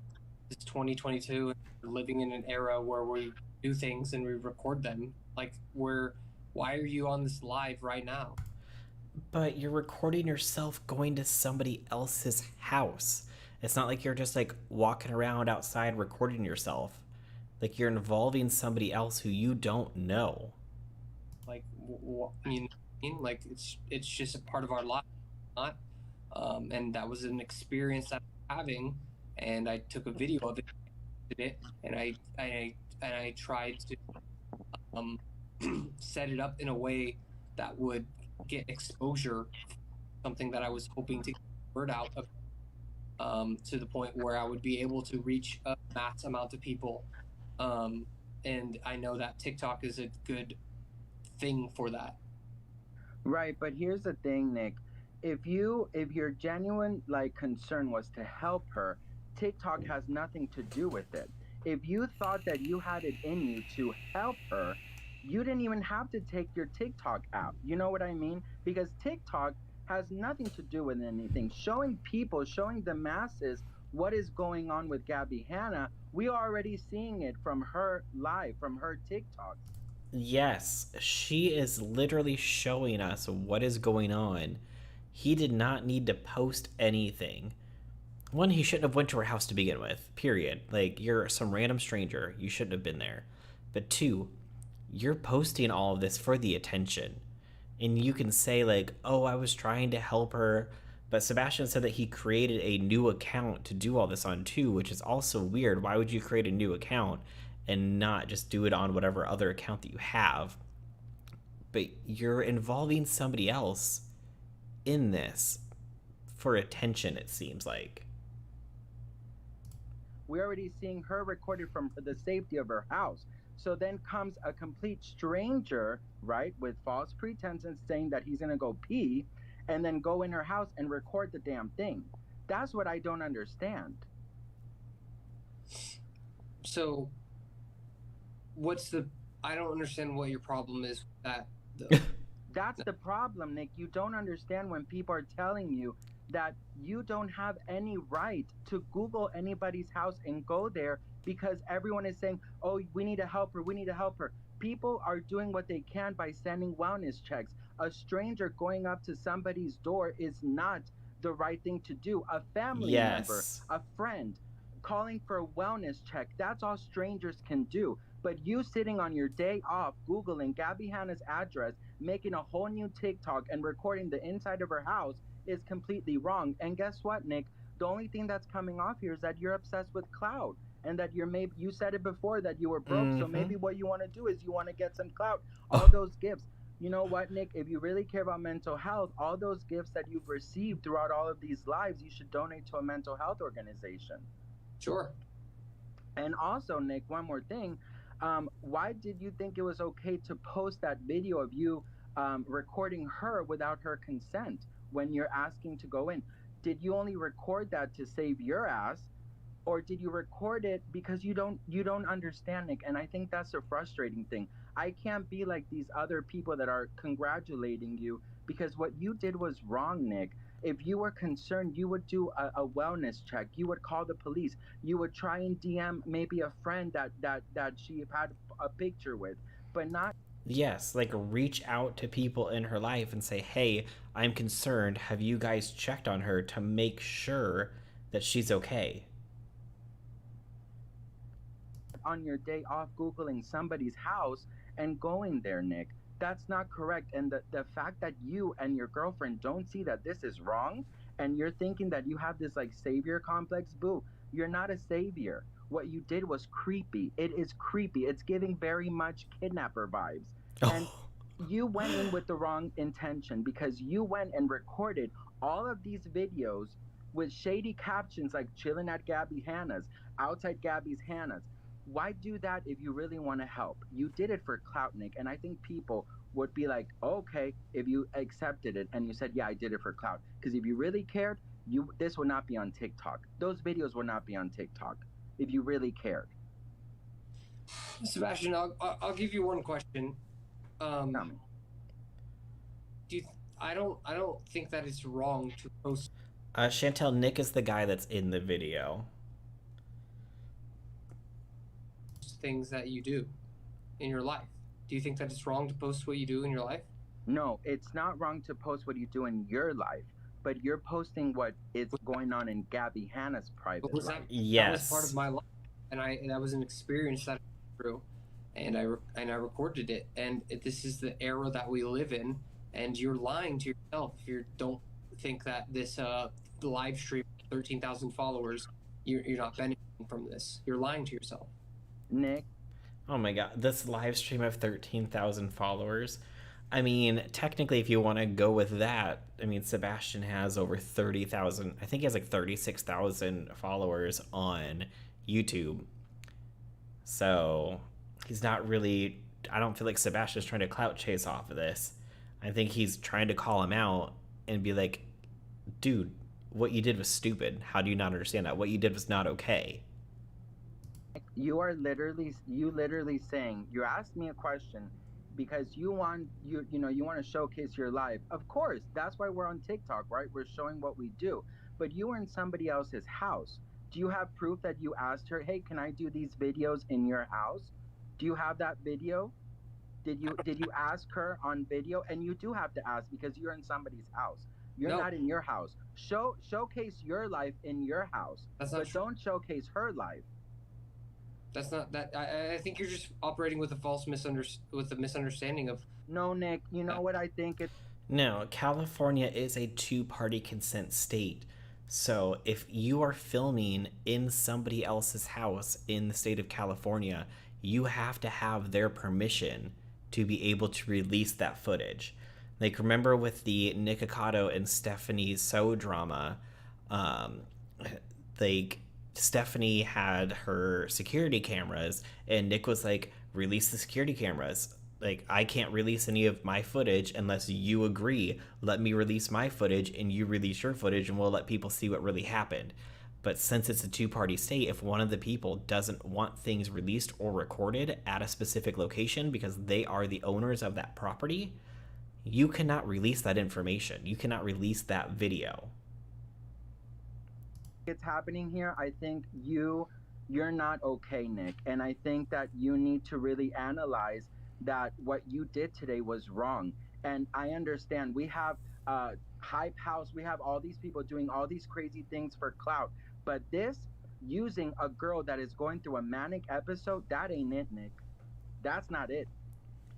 It's 2022, and we're living in an era where we do things and we record them. Like, why are you on this live right now? But you're recording yourself going to somebody else's house. It's not like you're just like walking around outside recording yourself. Like, you're involving somebody else who you don't know. Like, I mean, like it's just a part of our life, not. And that was an experience that I'm having, and I took a video of it, and I tried to set it up in a way that would get exposure, something that I was hoping to get the word out of, to the point where I would be able to reach a mass amount of people. And I know that TikTok is a good thing for that. Right, but here's the thing, Nick. If your genuine like concern was to help her, TikTok has nothing to do with it. If you thought that you had it in you to help her, you didn't even have to take your TikTok app. You know what I mean? Because TikTok has nothing to do with anything. Showing the masses what is going on with Gabbie Hanna, we are already seeing it from her live, from her TikToks. Yes, she is literally showing us what is going on. He did not need to post anything. One, he shouldn't have went to her house to begin with, period. Like, you're some random stranger. You shouldn't have been there. But two, you're posting all of this for the attention. And you can say, like, oh, I was trying to help her. But Sebastian said that he created a new account to do all this on too, which is also weird. Why would you create a new account and not just do it on whatever other account that you have? But you're involving somebody else in this for attention, it seems like. We're already seeing her recorded from the safety of her house. So then comes a complete stranger, right, with false pretenses saying that he's going to go pee and then go in her house and record the damn thing. That's what I don't understand. So I don't understand what your problem is with that, though. That's the problem, Nick. You don't understand when people are telling you that you don't have any right to Google anybody's house and go there because everyone is saying, oh, we need to help her, we need to help her. People are doing what they can by sending wellness checks. A stranger going up to somebody's door is not the right thing to do. A family member, a friend, calling for a wellness check, that's all strangers can do. But you sitting on your day off, Googling Gabbie Hanna's address, making a whole new TikTok and recording the inside of her house is completely wrong. And guess what, Nick? The only thing that's coming off here is that you're obsessed with clout and that you said it before that you were broke. So maybe what you want to do is you want to get some clout. All those gifts. You know what, Nick? If you really care about mental health, all those gifts that you've received throughout all of these lives, you should donate to a mental health organization. Sure. And also, Nick, one more thing. Why did you think it was okay to post that video of you recording her without her consent when you're asking to go in? Did you only record that to save your ass, or did you record it because you don't understand, Nick? And I think that's a frustrating thing. I can't be like these other people that are congratulating you because what you did was wrong, Nick. If you were concerned, you would do a wellness check. You would call the police. You would try and DM maybe a friend that she had a picture with, but not. Yes, like reach out to people in her life and say, hey, I'm concerned. Have you guys checked on her to make sure that she's okay? On your day off, Googling somebody's house and going there, Nick. That's not correct. And the fact that you and your girlfriend don't see that this is wrong and you're thinking that you have this like savior complex, boo, you're not a savior. What you did was creepy. It is creepy. It's giving very much kidnapper vibes. And you went in with the wrong intention because you went and recorded all of these videos with shady captions like chilling at Gabbie Hanna's, outside Gabbie's Hanna's. Why do that if you really want to help? You did it for clout, Nick, and I think people would be like, okay, if you accepted it and you said, yeah, I did it for clout. Because if you really cared, this would not be on TikTok. Those videos would not be on TikTok if you really cared. Sebastian, I'll give you one question. Tell me. I don't think that it's wrong to post Chantel, Nick is the guy that's in the video. things that you do in your life. Do you think that it's wrong to post what you do in your life? No, it's not wrong to post what you do in your life, but you're posting what is going on in Gabbie Hanna's private life. That Yes. was part of my life, and that was an experience that I went through, and I recorded it. And this is the era that we live in, and you're lying to yourself if you don't think that this live stream, 13,000 followers, you're not benefiting from this. You're lying to yourself. Nick, Oh my god, this live stream of 13,000 followers. I mean, technically, if you want to go with that, I mean, Sebastian has over 30,000. I think he has like 36,000 followers on YouTube. So he's not really. I don't feel like Sebastian's trying to clout chase off of this. I think he's trying to call him out and be like, dude, what you did was stupid. How do you not understand that? What you did was not okay. you literally saying, you asked me a question because you want to showcase your life. Of course, that's why we're on TikTok, right? We're showing what we do. But you were in somebody else's house. Do you have proof that you asked her, hey, can I do these videos in your house? Do you have that video? Did you ask her on video? And you do have to ask because you're in somebody's house. You're not in your house. Showcase your life in your house. That's not but true. don't showcase her life. That's not that. I think you're just operating with a misunderstanding of. No, Nick, you know what I think? No, California is a two-party consent state. So if you are filming in somebody else's house in the state of California, you have to have their permission to be able to release that footage. Like, remember with the Nick Ocado and Stephanie So drama, like, Stephanie had her security cameras, and Nick was like, release the security cameras. Like, I can't release any of my footage unless you agree. Let me release my footage and you release your footage, and we'll let people see what really happened. But since it's a two-party state, if one of the people doesn't want things released or recorded at a specific location because they are the owners of that property, you cannot release that information. You cannot release that video. It's happening here. I think you're not okay, Nick. And I think that you need to really analyze that what you did today was wrong. And I understand we have Hype House, we have all these people doing all these crazy things for clout. But this, using a girl that is going through a manic episode, that ain't it, Nick. That's not it.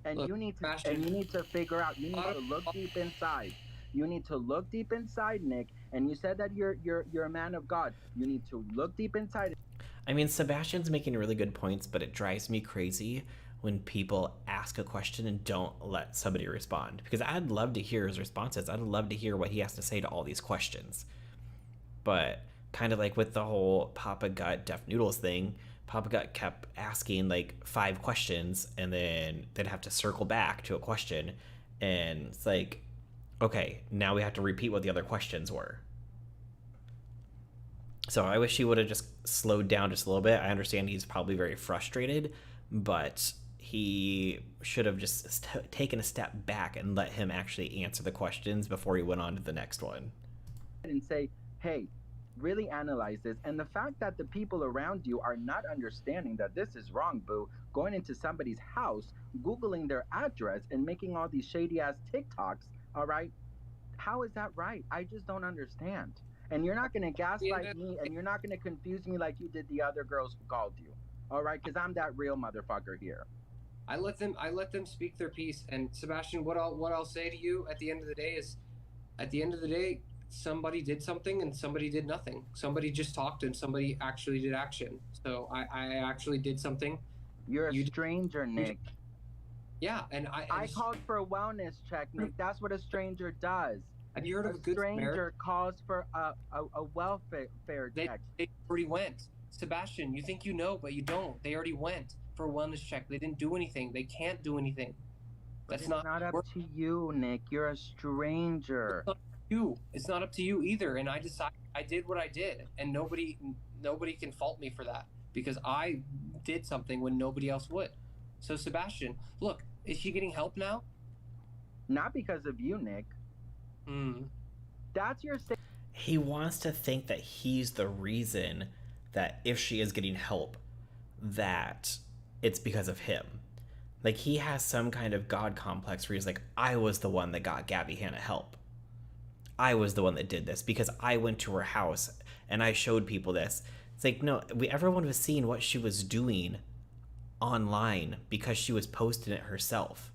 And Look, you need to figure out, you need to look deep inside. You need to look deep inside, Nick. And you said that you're a man of God. You need to look deep inside. I mean, Sebastian's making really good points, but it drives me crazy when people ask a question and don't let somebody respond. Because I'd love to hear his responses. I'd love to hear what he has to say to all these questions. But kind of like with the whole Papa Gut Deaf Noodles thing, Papa Gut kept asking like 5 questions and then they'd have to circle back to a question. And it's like, okay, now we have to repeat what the other questions were. So I wish he would have just slowed down just a little bit. I understand he's probably very frustrated, but he should have just taken a step back and let him actually answer the questions before he went on to the next one. And say, hey, really analyze this. And the fact that the people around you are not understanding that this is wrong, boo, going into somebody's house, Googling their address and making all these shady ass TikToks, all right? How is that right? I just don't understand. And you're not going to gaslight me, and you're not going to confuse me like you did the other girls who called you. All right? Because I'm that real motherfucker here. I let them speak their piece. And Sebastian, what I'll say to you at the end of the day is, at the end of the day, somebody did something and somebody did nothing. Somebody just talked and somebody actually did action. So I actually did something. You're a stranger, Nick. Yeah, and I called for a wellness check, Nick. That's what a stranger does. Have you heard A of a good Samaritan? stranger calls for a welfare check. They already went. Sebastian, you think you know, but you don't. They already went for a wellness check. They didn't do anything. They can't do anything. But That's it's not up work. to you, Nick. You're a stranger. It's not up to you. It's not up to you either. And I decided I did what I did, and nobody can fault me for that because I did something when nobody else would. So Sebastian, look, is she getting help now? Not because of you, Nick. That's your He wants to think that he's the reason that if she is getting help, that it's because of him. Like, he has some kind of God complex where he's like, I was the one that got Gabbie Hanna help. I was the one that did this because I went to her house and I showed people this. It's like, no, everyone was seeing what she was doing online because she was posting it herself.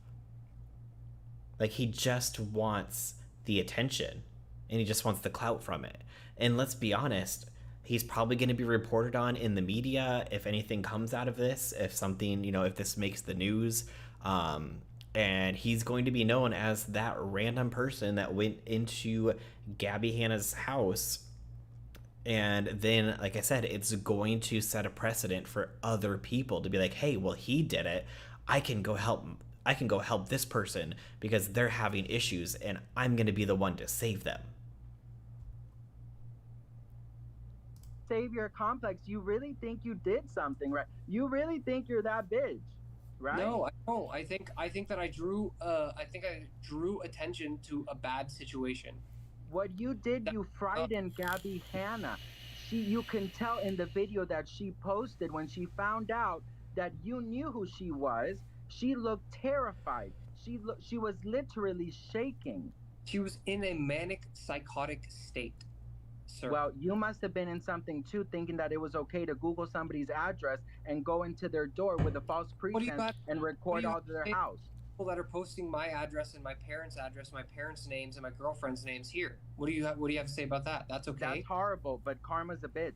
Like, he just wants the attention and he just wants the clout from it. And let's be honest, he's probably going to be reported on in the media if anything comes out of this, if something, if this makes the news. And he's going to be known as that random person that went into Gabbie Hanna's house. And then, like I said, it's going to set a precedent for other people to be like, hey, well, he did it. I can go help this person because they're having issues and I'm going to be the one to save them. savior complex. You really think you did something, right? You really think you're that bitch, right? No, I don't. I think that I drew attention to a bad situation. What you did, you frightened Gabbie Hanna. You can tell in the video that she posted when she found out that you knew who she was. She looked terrified. She was literally shaking. She was in a manic psychotic state, sir. Well, you must have been in something too, thinking that it was okay to Google somebody's address and go into their door with a false pretense and record all of their house. People that are posting my address and my parents' address, my parents' names, and my girlfriend's names here. What do you have to say about that? That's okay. That's horrible, but karma's a bitch.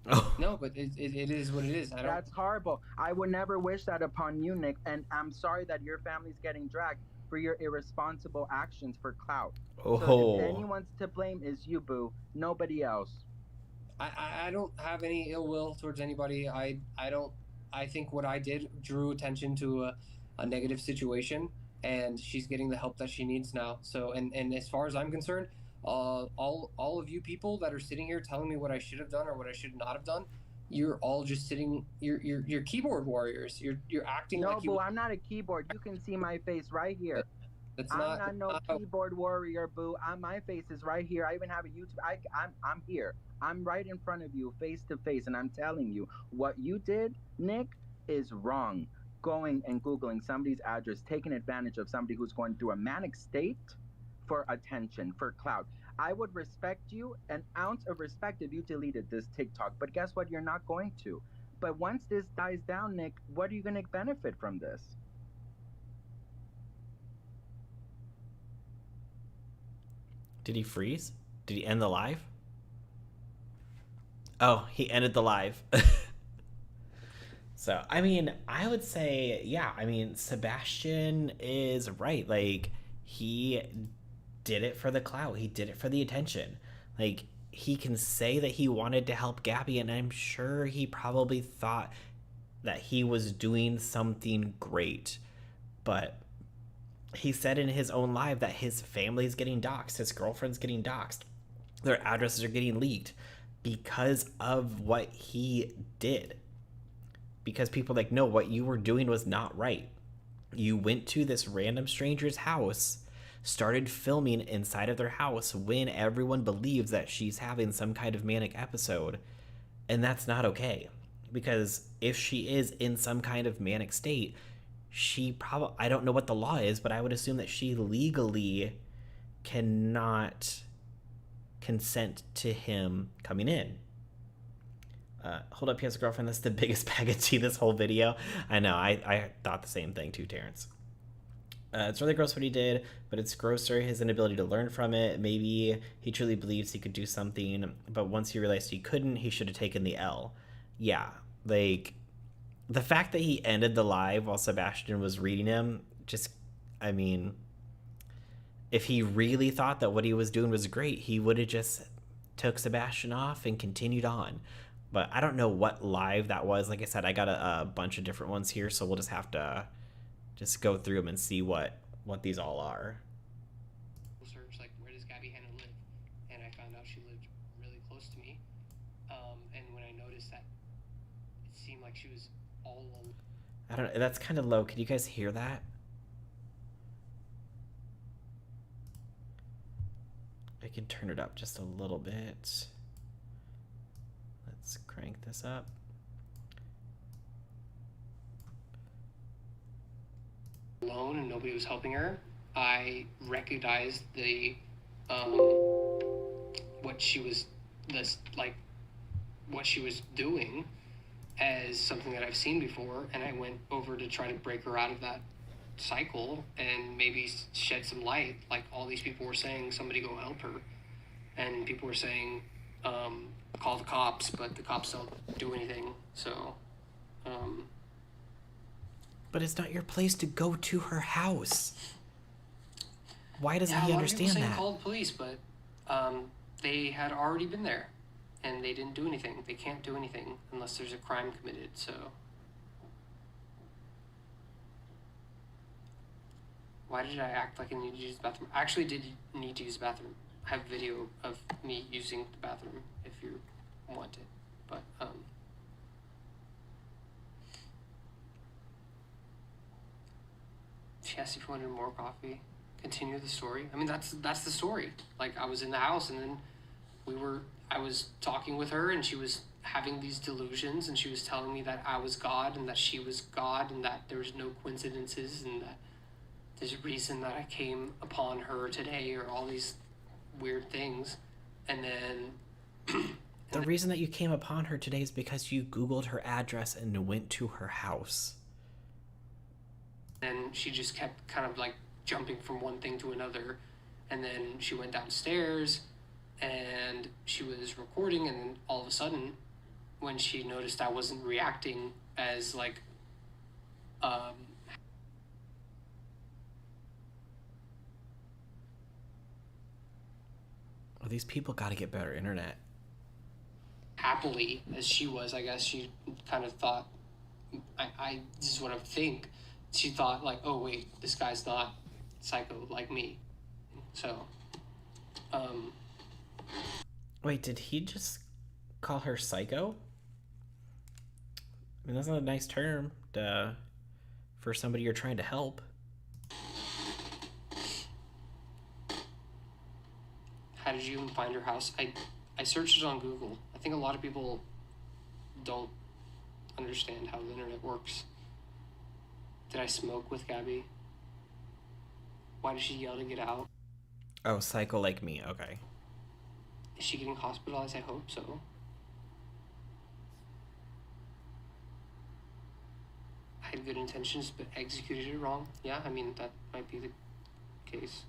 Oh. No, but it is what it is. That's horrible. I would never wish that upon you, Nick, and I'm sorry that your family's getting dragged for your irresponsible actions for clout. Oh. So if anyone's to blame is you, boo. Nobody else. I don't have any ill will towards anybody. I think what I did drew attention to a negative situation, and she's getting the help that she needs now. So, and as far as I'm concerned, all of you people that are sitting here telling me what I should have done or what I should not have done, you're all just sitting. You're keyboard warriors. You're acting like you. No, boo, I'm not a keyboard. You can see my face right here. I'm not no keyboard warrior, boo. My face is right here. I even have a YouTube. I'm here. I'm right in front of you, face to face, and I'm telling you, what you did, Nick, is wrong. Going and Googling somebody's address, taking advantage of somebody who's going through a manic state for attention, for clout. I would respect you, an ounce of respect if you deleted this TikTok, but guess what? You're not going to. But once this dies down, Nick, what are you going to benefit from this? Did he freeze? Did he end the live? Oh, he ended the live. So, I mean, I would say, yeah, I mean, Sebastian is right. Like, he did it for the clout. He did it for the attention. Like, he can say that he wanted to help Gabbie, and I'm sure he probably thought that he was doing something great. But he said in his own live that his family's getting doxxed, his girlfriend's getting doxxed, their addresses are getting leaked because of what he did. Because people are like, no, what you were doing was not right. You went to this random stranger's house, started filming inside of their house when everyone believes that she's having some kind of manic episode. And that's not okay. Because if she is in some kind of manic state, she probably, I don't know what the law is, but I would assume that she legally cannot consent to him coming in. Hold up, he has a girlfriend. That's the biggest bag of tea this whole video. I know, I thought the same thing too, Terrence. It's really gross what he did, but it's grosser his inability to learn from it. Maybe he truly believes he could do something, but once he realized he couldn't, he should have taken the L. Yeah, like, the fact that he ended the live while Sebastian was reading him, just, I mean, if he really thought that what he was doing was great, he would have just took Sebastian off and continued on. But I don't know what live that was. Like I said, I got a bunch of different ones here, so we'll just have to just go through them and see what these all are. Search, like, where does Gabbie Hanna live? And I found out she lived really close to me. And when I noticed that, it seemed like she was all alone. I don't know. That's kind of low. Can you guys hear that? I can turn it up just a little bit. Let's crank this up. Alone and nobody was helping her. I recognized the what she was what she was doing as something that I've seen before, and I went over to try to break her out of that cycle and maybe shed some light. Like, all these people were saying, somebody go help her, and people were saying call the cops, but the cops don't do anything. So But it's not your place to go to her house. Why doesn't he a lot understand of people saying that? call the police, but they had already been there and they didn't do anything. They can't do anything unless there's a crime committed. So why did I act like I needed to use the bathroom? I actually did need to use the bathroom. I have video of me using the bathroom if you want it. But she asked if you wanted more coffee. Continue the story. I mean, that's the story. Like, I was in the house, and then I was talking with her, and she was having these delusions, and she was telling me that I was God, and that she was God, and that there was no coincidences, and that there's a reason that I came upon her today, or all these weird things. And then The reason that you came upon her today is because you Googled her address and went to her house. and she just kept kind of like jumping from one thing to another. And then she went downstairs and she was recording, and then all of a sudden, when she noticed I wasn't reacting as like Oh, these people got to get better internet. happily as she was, I guess she kind of thought, I this is what I think. She thought, like, oh wait, this guy's not psycho like me. So Wait, did he just call her psycho? I mean, that's not a nice term for somebody you're trying to help. how did you even find her house? I searched it on Google. I think a lot of people don't understand how the internet works. Did I smoke with Gabbie? Why did she yell to get out? Oh, psycho like me. Okay. Is she getting hospitalized? I hope so. I had good intentions but executed it wrong. Yeah, I mean, that might be the case.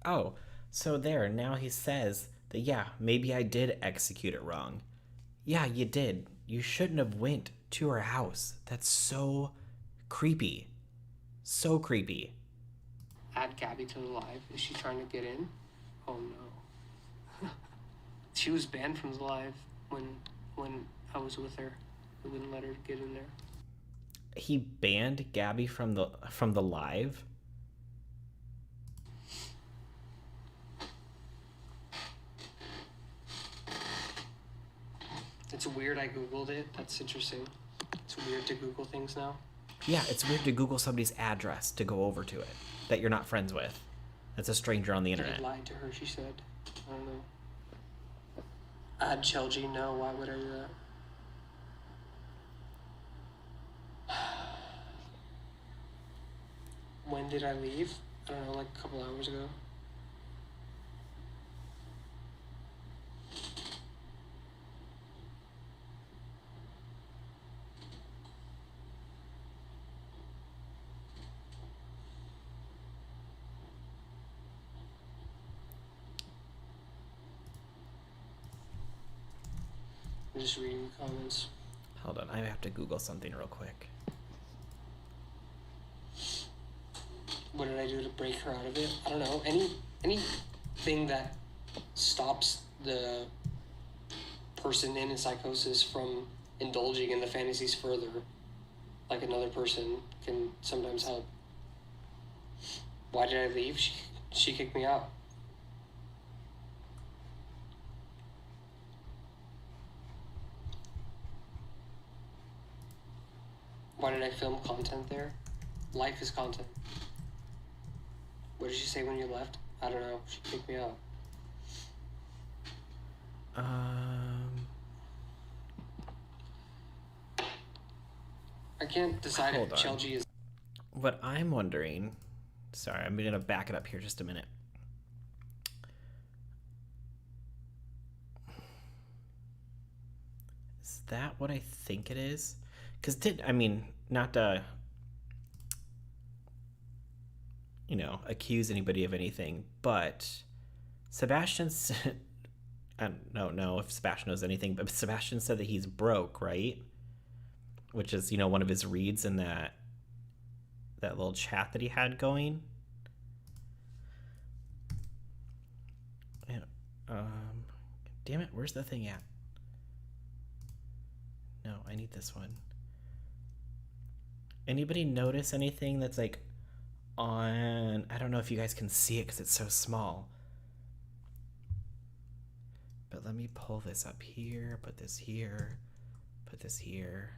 Oh, so there, now he says that, yeah, maybe I did execute it wrong. Yeah, you did. You shouldn't have went to her house. That's so creepy. So creepy. Add Gabbie to the live. Is she trying to get in? Oh no. She was banned from the live when I was with her. I wouldn't let her get in there. He banned Gabbie from the live. It's weird I Googled it. That's interesting. It's weird to Google things now. Yeah, it's weird to Google somebody's address to go over to it that you're not friends with. That's a stranger on the I internet. lied to her, she said. I don't know. Add Chelsea, no, why would I do that? When did I leave? I don't know, like a couple hours ago. I'm just reading the comments. Hold on, I have to Google something real quick. what did I do to break her out of it? I don't know. Anything that stops the person in a psychosis from indulging in the fantasies further, like another person, can sometimes help. Why did I leave? She kicked me out. Why did I film content there? Life is content. What did she say when you left? I don't know. She kicked me out. I can't decide Hold if on. Chelsea is. What I'm wondering, sorry, I'm going to back it up here just a minute. Is that what I think it is? Because not to, accuse anybody of anything, but Sebastian's, I don't know if Sebastian knows anything, but Sebastian said that he's broke, right? Which is, one of his reads in that little chat that he had going. And, damn it, where's the thing at? No, I need this one. Anybody notice anything that's like on, I don't know if you guys can see it because it's so small. But let me pull this up here, put this here, put this here.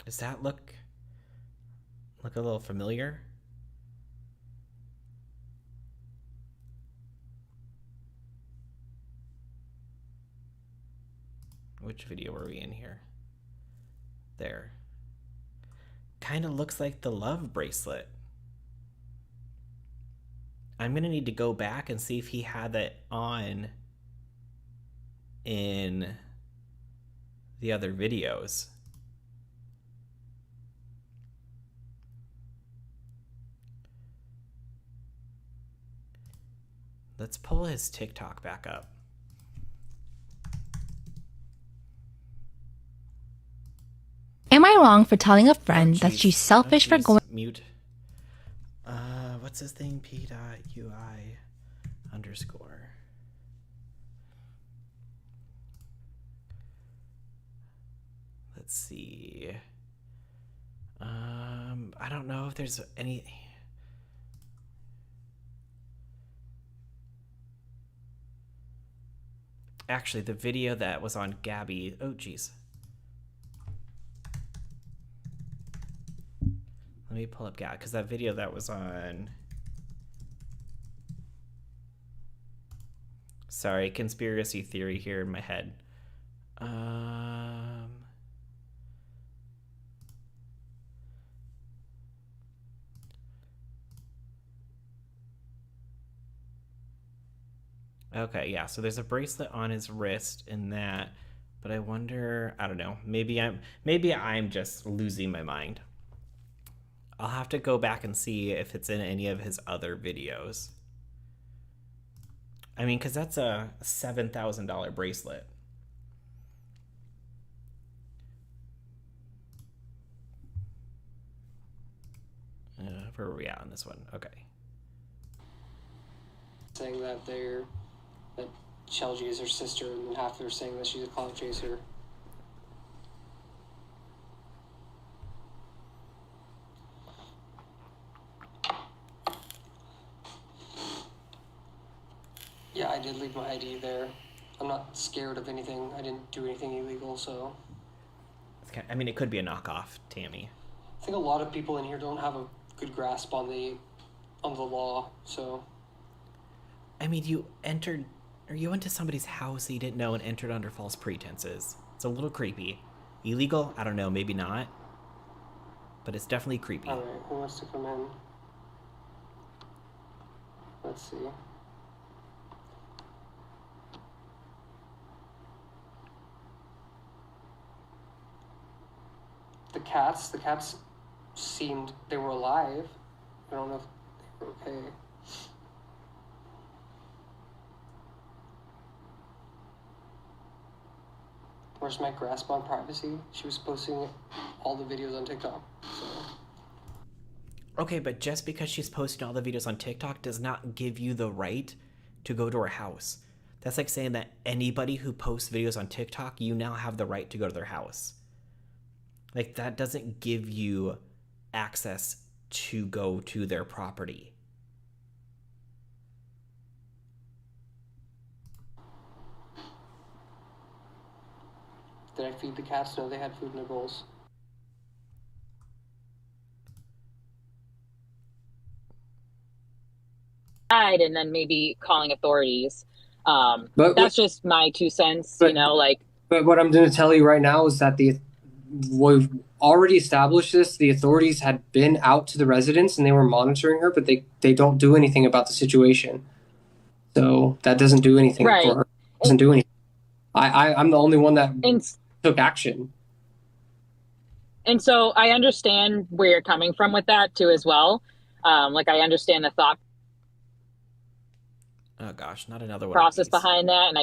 Does that look a little familiar? Which video were we in here? There. Kind of looks like the love bracelet. I'm going to need to go back and see if he had that on in the other videos. Let's pull his TikTok back up. Am I wrong for telling a friend that she's selfish for going? Mute. What's his thing? P.UI_. Let's see. I don't know if there's any. Actually, the video that was on Gabbie. Oh, geez. Let me pull up Gabbie, because that video that was on. Sorry, conspiracy theory here in my head. Okay, yeah, so there's a bracelet on his wrist in that, but I wonder, I don't know, maybe I'm just losing my mind. I'll have to go back and see if it's in any of his other videos. I mean, because that's a $7,000 bracelet. Where are we at on this one? Okay. Saying that Chelsea is her sister, and then half they're saying that she's a clout chaser. Yeah, I did leave my ID there. I'm not scared of anything. I didn't do anything illegal, so. I mean, it could be a knockoff, Tammy. I think a lot of people in here don't have a good grasp on the law, so. I mean, you went to somebody's house that you didn't know and entered under false pretenses. It's a little creepy. Illegal? I don't know, maybe not. But it's definitely creepy. All right, who wants to come in? Let's see. The cats seemed they were alive. I don't know if they were okay. Where's my grasp on privacy? She was posting all the videos on TikTok. So. Okay, but just because she's posting all the videos on TikTok does not give you the right to go to her house. That's like saying that anybody who posts videos on TikTok, you now have the right to go to their house. Like, that doesn't give you access to go to their property. Did I feed the cats? No, they had food in their bowls. And then maybe calling authorities. But that's just my 2 cents, but, you know, like. But what I'm going to tell you right now is that we've already established this. The authorities had been out to the residence and they were monitoring her, but they don't do anything about the situation. So that doesn't do anything for her. It doesn't do anything. I'm the only one that took action. And so I understand where you're coming from with that too as well. Like, I understand the thought oh gosh, not another one process behind that. And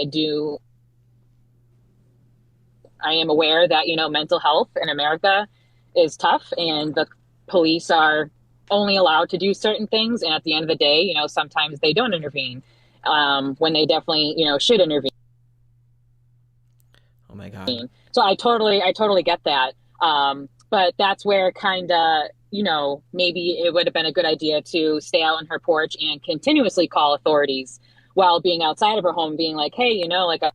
I am aware that, you know, mental health in America is tough and the police are only allowed to do certain things. And at the end of the day, you know, sometimes they don't intervene when they definitely, you know, should intervene. Oh my God. So I totally get that. But that's where kind of, you know, maybe it would have been a good idea to stay out on her porch and continuously call authorities while being outside of her home, being like, hey, you know, like I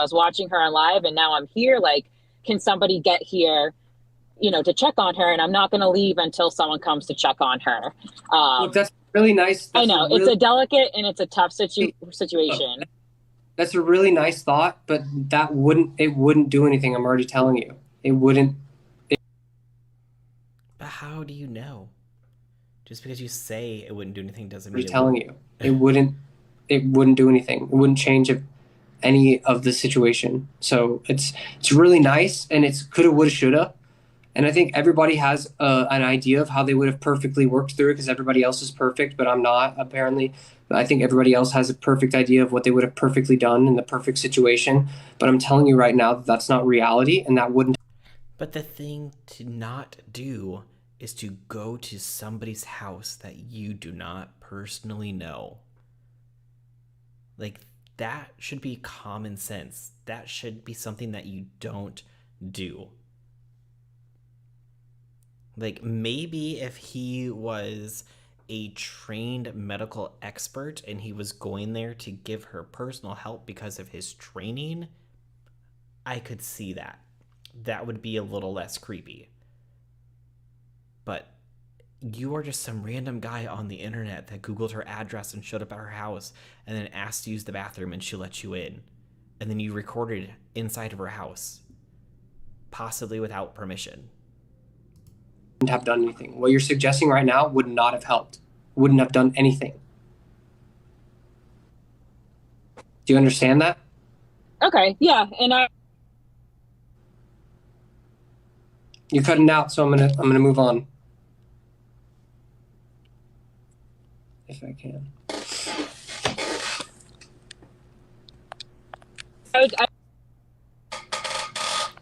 was watching her on live and now I'm here. Like, can somebody get here, you know, to check on her? And I'm not going to leave until someone comes to check on her. Look, that's really nice. I know it's a delicate and it's a tough situation. That's a really nice thought, but it wouldn't do anything. I'm already telling you, it wouldn't. But how do you know? Just because you say it wouldn't do anything doesn't mean. I'm telling you, it wouldn't do anything. It wouldn't change any of the situation. So it's really nice, and it's coulda, woulda, shoulda. And I think everybody has an idea of how they would have perfectly worked through it because everybody else is perfect, but I'm not, apparently. But I think everybody else has a perfect idea of what they would have perfectly done in the perfect situation. But I'm telling you right now that that's not reality, and that wouldn't. But the thing to not do is to go to somebody's house that you do not personally know. Like, that should be common sense. That should be something that you don't do. Like, maybe if he was a trained medical expert and he was going there to give her personal help because of his training, I could see that. That would be a little less creepy. But you are just some random guy on the internet that Googled her address and showed up at her house and then asked to use the bathroom and she let you in. And then you recorded inside of her house, possibly without permission. Wouldn't have done anything. What you're suggesting right now would not have helped. Wouldn't have done anything. Do you understand that? Okay, yeah, and You're cutting out, so I'm gonna move on. If I can.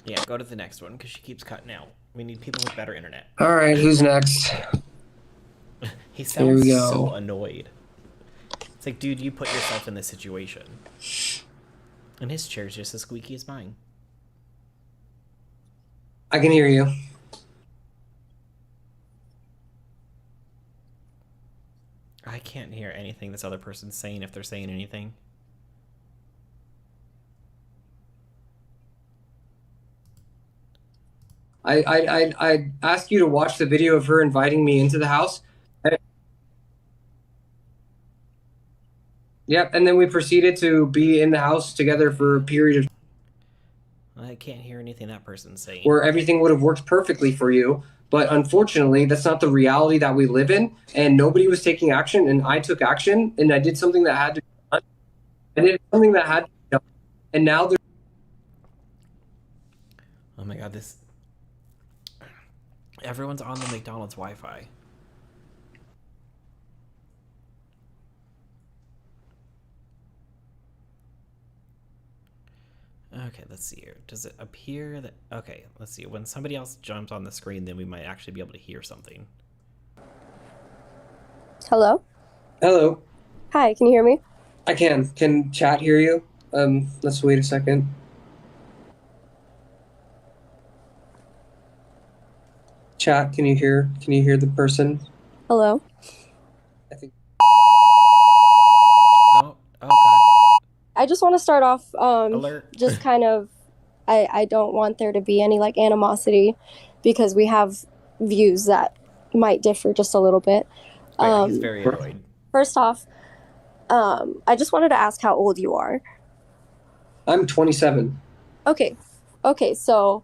Yeah, go to the next one because she keeps cutting out. We need people with better internet. All right, who's next? He sounds so annoyed. It's like, dude, you put yourself in this situation. And his chair's just as squeaky as mine. I can hear you. I can't hear anything this other person's saying if they're saying anything. I asked you to watch the video of her inviting me into the house. Yep, and then we proceeded to be in the house together for a period of I can't hear anything that person's saying. where everything would have worked perfectly for you. But unfortunately, that's not the reality that we live in. And nobody was taking action, and I took action, and I did something that had to be done. I did something that had to be done. And now there's... Oh my god, this... Everyone's on the McDonald's Wi-Fi. Okay, let's see here. Does it appear that... Okay, let's see. When somebody else jumps on the screen, then we might actually be able to hear something. Hello? Hello. Hi, can you hear me? I can. Can chat hear you? Let's wait a second. Chat, can you hear the person? Hello? I think. Oh God. I just want to start off, Alert. just kind of, I don't want there to be any, like, animosity, because we have views that might differ just a little bit. He's very annoyed. First off, I just wanted to ask how old you are. I'm 27. Okay, so,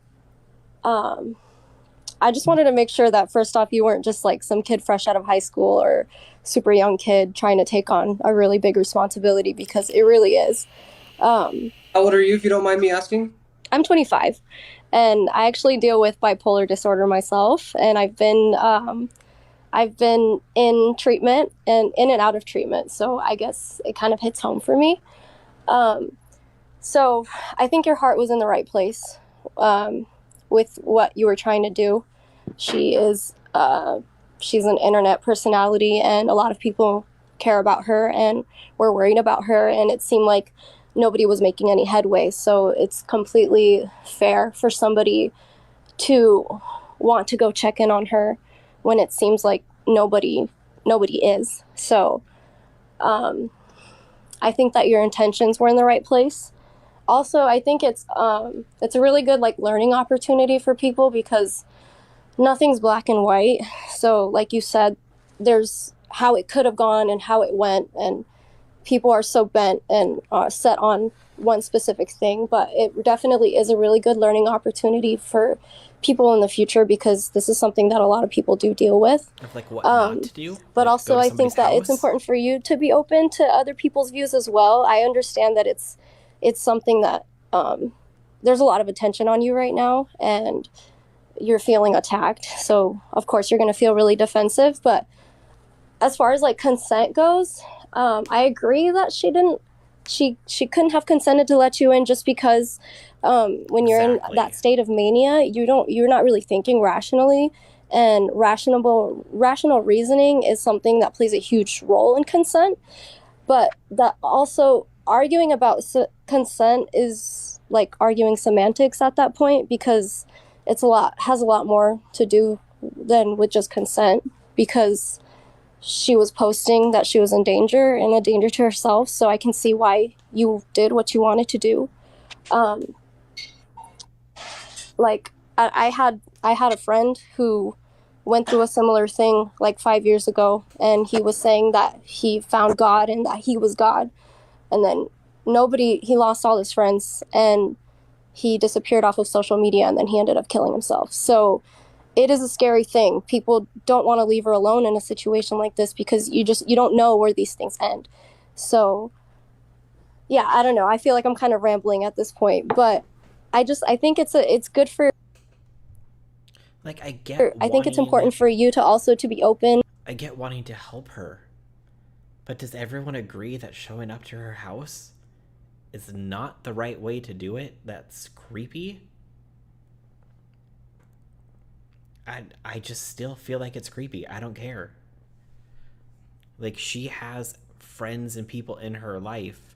I just wanted to make sure that first off, you weren't just like some kid fresh out of high school or super young kid trying to take on a really big responsibility, because it really is. How old are you, if you don't mind me asking? I'm 25, and I actually deal with bipolar disorder myself, and I've been in treatment and in and out of treatment, so I guess it kind of hits home for me. So I think your heart was in the right place with what you were trying to do. She's an internet personality, and a lot of people care about her and were worried about her, and it seemed like nobody was making any headway. So it's completely fair for somebody to want to go check in on her when it seems like nobody is. So I think that your intentions were in the right place. Also, I think it's a really good like learning opportunity for people, because nothing's black and white. So like you said, there's how it could have gone and how it went, and people are so bent and set on one specific thing, but it definitely is a really good learning opportunity for people in the future, because this is something that a lot of people do deal with. Of like what not to do? But like also I think that it's important for you to be open to other people's views as well. I understand that it's something that there's a lot of attention on you right now, and you're feeling attacked. So of course you're going to feel really defensive. But as far as like consent goes, I agree that she couldn't have consented to let you in, just because when you're in that state of mania, you're not really thinking rationally, and rational reasoning is something that plays a huge role in consent. But that also, arguing about consent is like arguing semantics at that point, because has a lot more to do than with just consent, because she was posting that she was in danger and a danger to herself. So I can see why you did what you wanted to do. Like I had a friend who went through a similar thing like 5 years ago, and he was saying that he found God and that he was God, and then he lost all his friends, and he disappeared off of social media, and then he ended up killing himself. So it is a scary thing. People don't want to leave her alone in a situation like this, because you don't know where these things end. So yeah, I don't know. I feel like I'm kind of rambling at this point, but I think it's good for, like, I think it's important for you to also to be open. I get wanting to help her, but does everyone agree that showing up to her house is not the right way to do it? That's creepy. I just still feel like it's creepy. I don't care. Like, she has friends and people in her life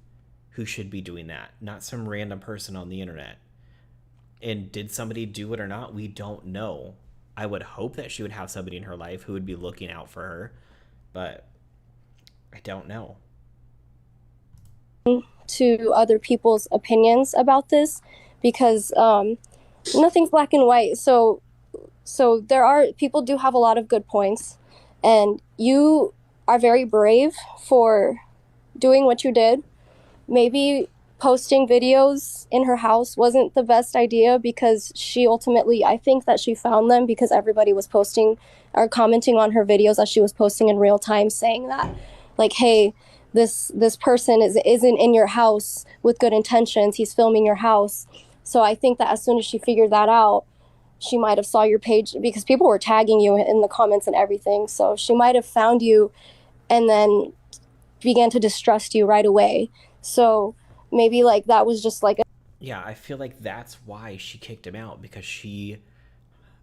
who should be doing that, not some random person on the internet. And did somebody do it or not? We don't know. I would hope that she would have somebody in her life who would be looking out for her, but I don't know. To other people's opinions about this, because nothing's black and white. So people do have a lot of good points, and you are very brave for doing what you did. Maybe posting videos in her house wasn't the best idea, because she ultimately, I think that she found them because everybody was posting or commenting on her videos as she was posting in real time, saying that like, hey, this person isn't in your house with good intentions. He's filming your house. So I think that as soon as she figured that out, she might have saw your page, because people were tagging you in the comments and everything. So she might have found you and then began to distrust you right away. So maybe like that was just like Yeah, I feel like that's why she kicked him out, because she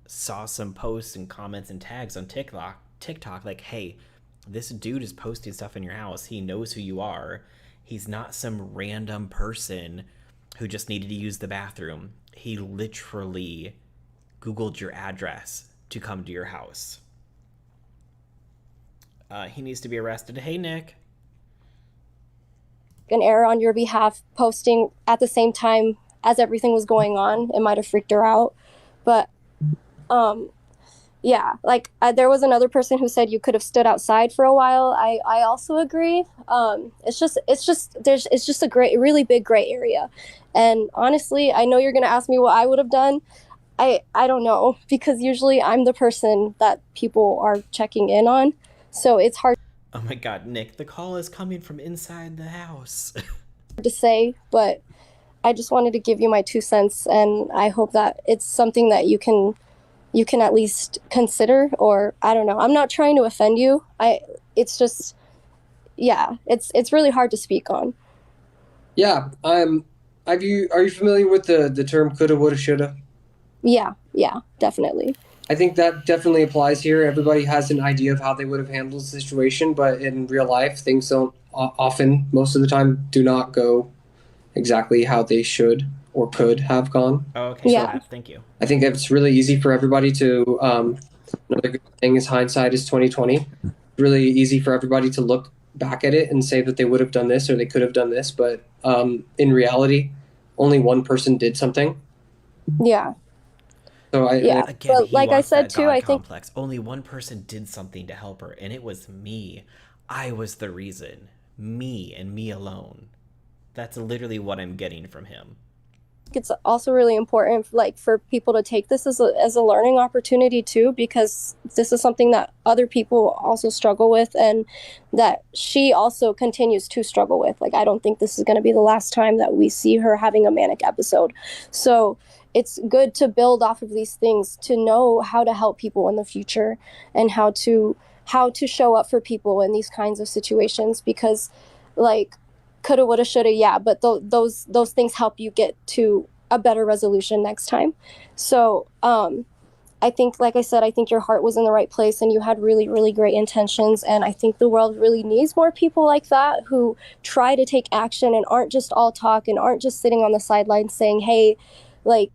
saw some posts and comments and tags on TikTok like, hey, this dude is posting stuff in your house. He knows who you are. He's not some random person who just needed to use the bathroom. He literally Googled your address to come to your house. He needs to be arrested. Hey, Nick. An error on your behalf, posting at the same time as everything was going on. It might have freaked her out. But yeah, like there was another person who said you could have stood outside for a while. I also agree. It's just a really big gray area. And honestly, I know you're going to ask me what I would have done. I don't know, because usually I'm the person that people are checking in on. So it's hard Oh my god, Nick, the call is coming from inside the house. to say, but I just wanted to give you my 2 cents, and I hope that it's something that you can at least consider. Or I don't know. I'm not trying to offend you. It's just, yeah, it's really hard to speak on. Yeah. Are you familiar with the term coulda, woulda, shoulda? Yeah, definitely. I think that definitely applies here. Everybody has an idea of how they would have handled the situation, but in real life, things don't often, most of the time, do not go exactly how they should or could have gone. Oh, okay, yeah. Thank you. I think it's really easy for everybody to. Another good thing is hindsight is 2020. Really easy for everybody to look back at it and say that they would have done this or they could have done this, but in reality, only one person did something. Yeah. So again, but like I said too, I think complex. Only one person did something to help her, and it was me. I was the reason. Me and me alone. That's literally what I'm getting from him. it's also really important, like, for people to take this as a learning opportunity too, because this is something that other people also struggle with, and that she also continues to struggle with. Like, I don't think this is going to be the last time that we see her having a manic episode. So it's good to build off of these things, to know how to help people in the future, and how to show up for people in these kinds of situations, because, like, coulda, woulda, shoulda, yeah, but those things help you get to a better resolution next time. So I think, like I said, I think your heart was in the right place, and you had really, really great intentions, and I think the world really needs more people like that, who try to take action and aren't just all talk, and aren't just sitting on the sidelines saying, hey, like,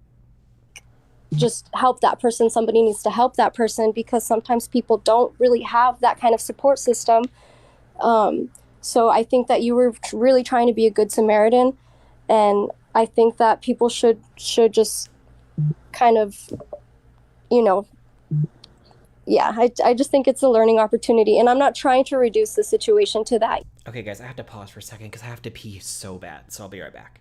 just help that person, somebody needs to help that person, because sometimes people don't really have that kind of support system. So I think that you were really trying to be a good Samaritan, and I think that people should just kind of, yeah, I just think it's a learning opportunity, and I'm not trying to reduce the situation to that. Okay, guys, I have to pause for a second because I have to pee so bad, so I'll be right back.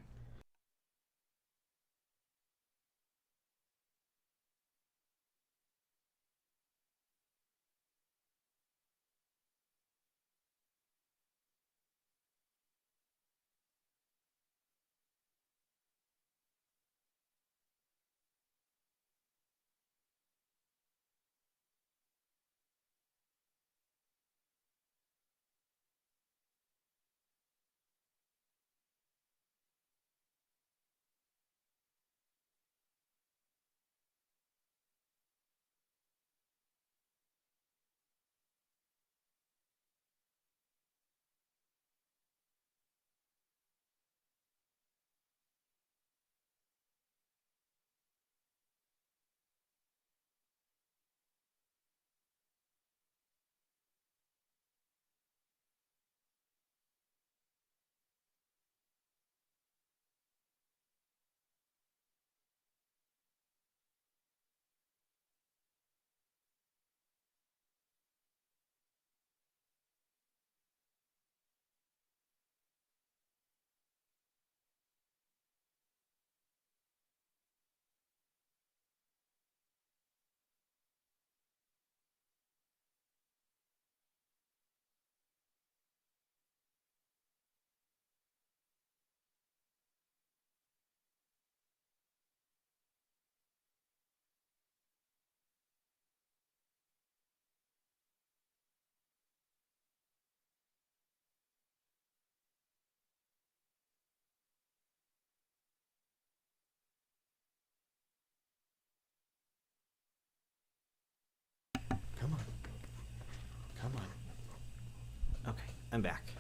I'm back.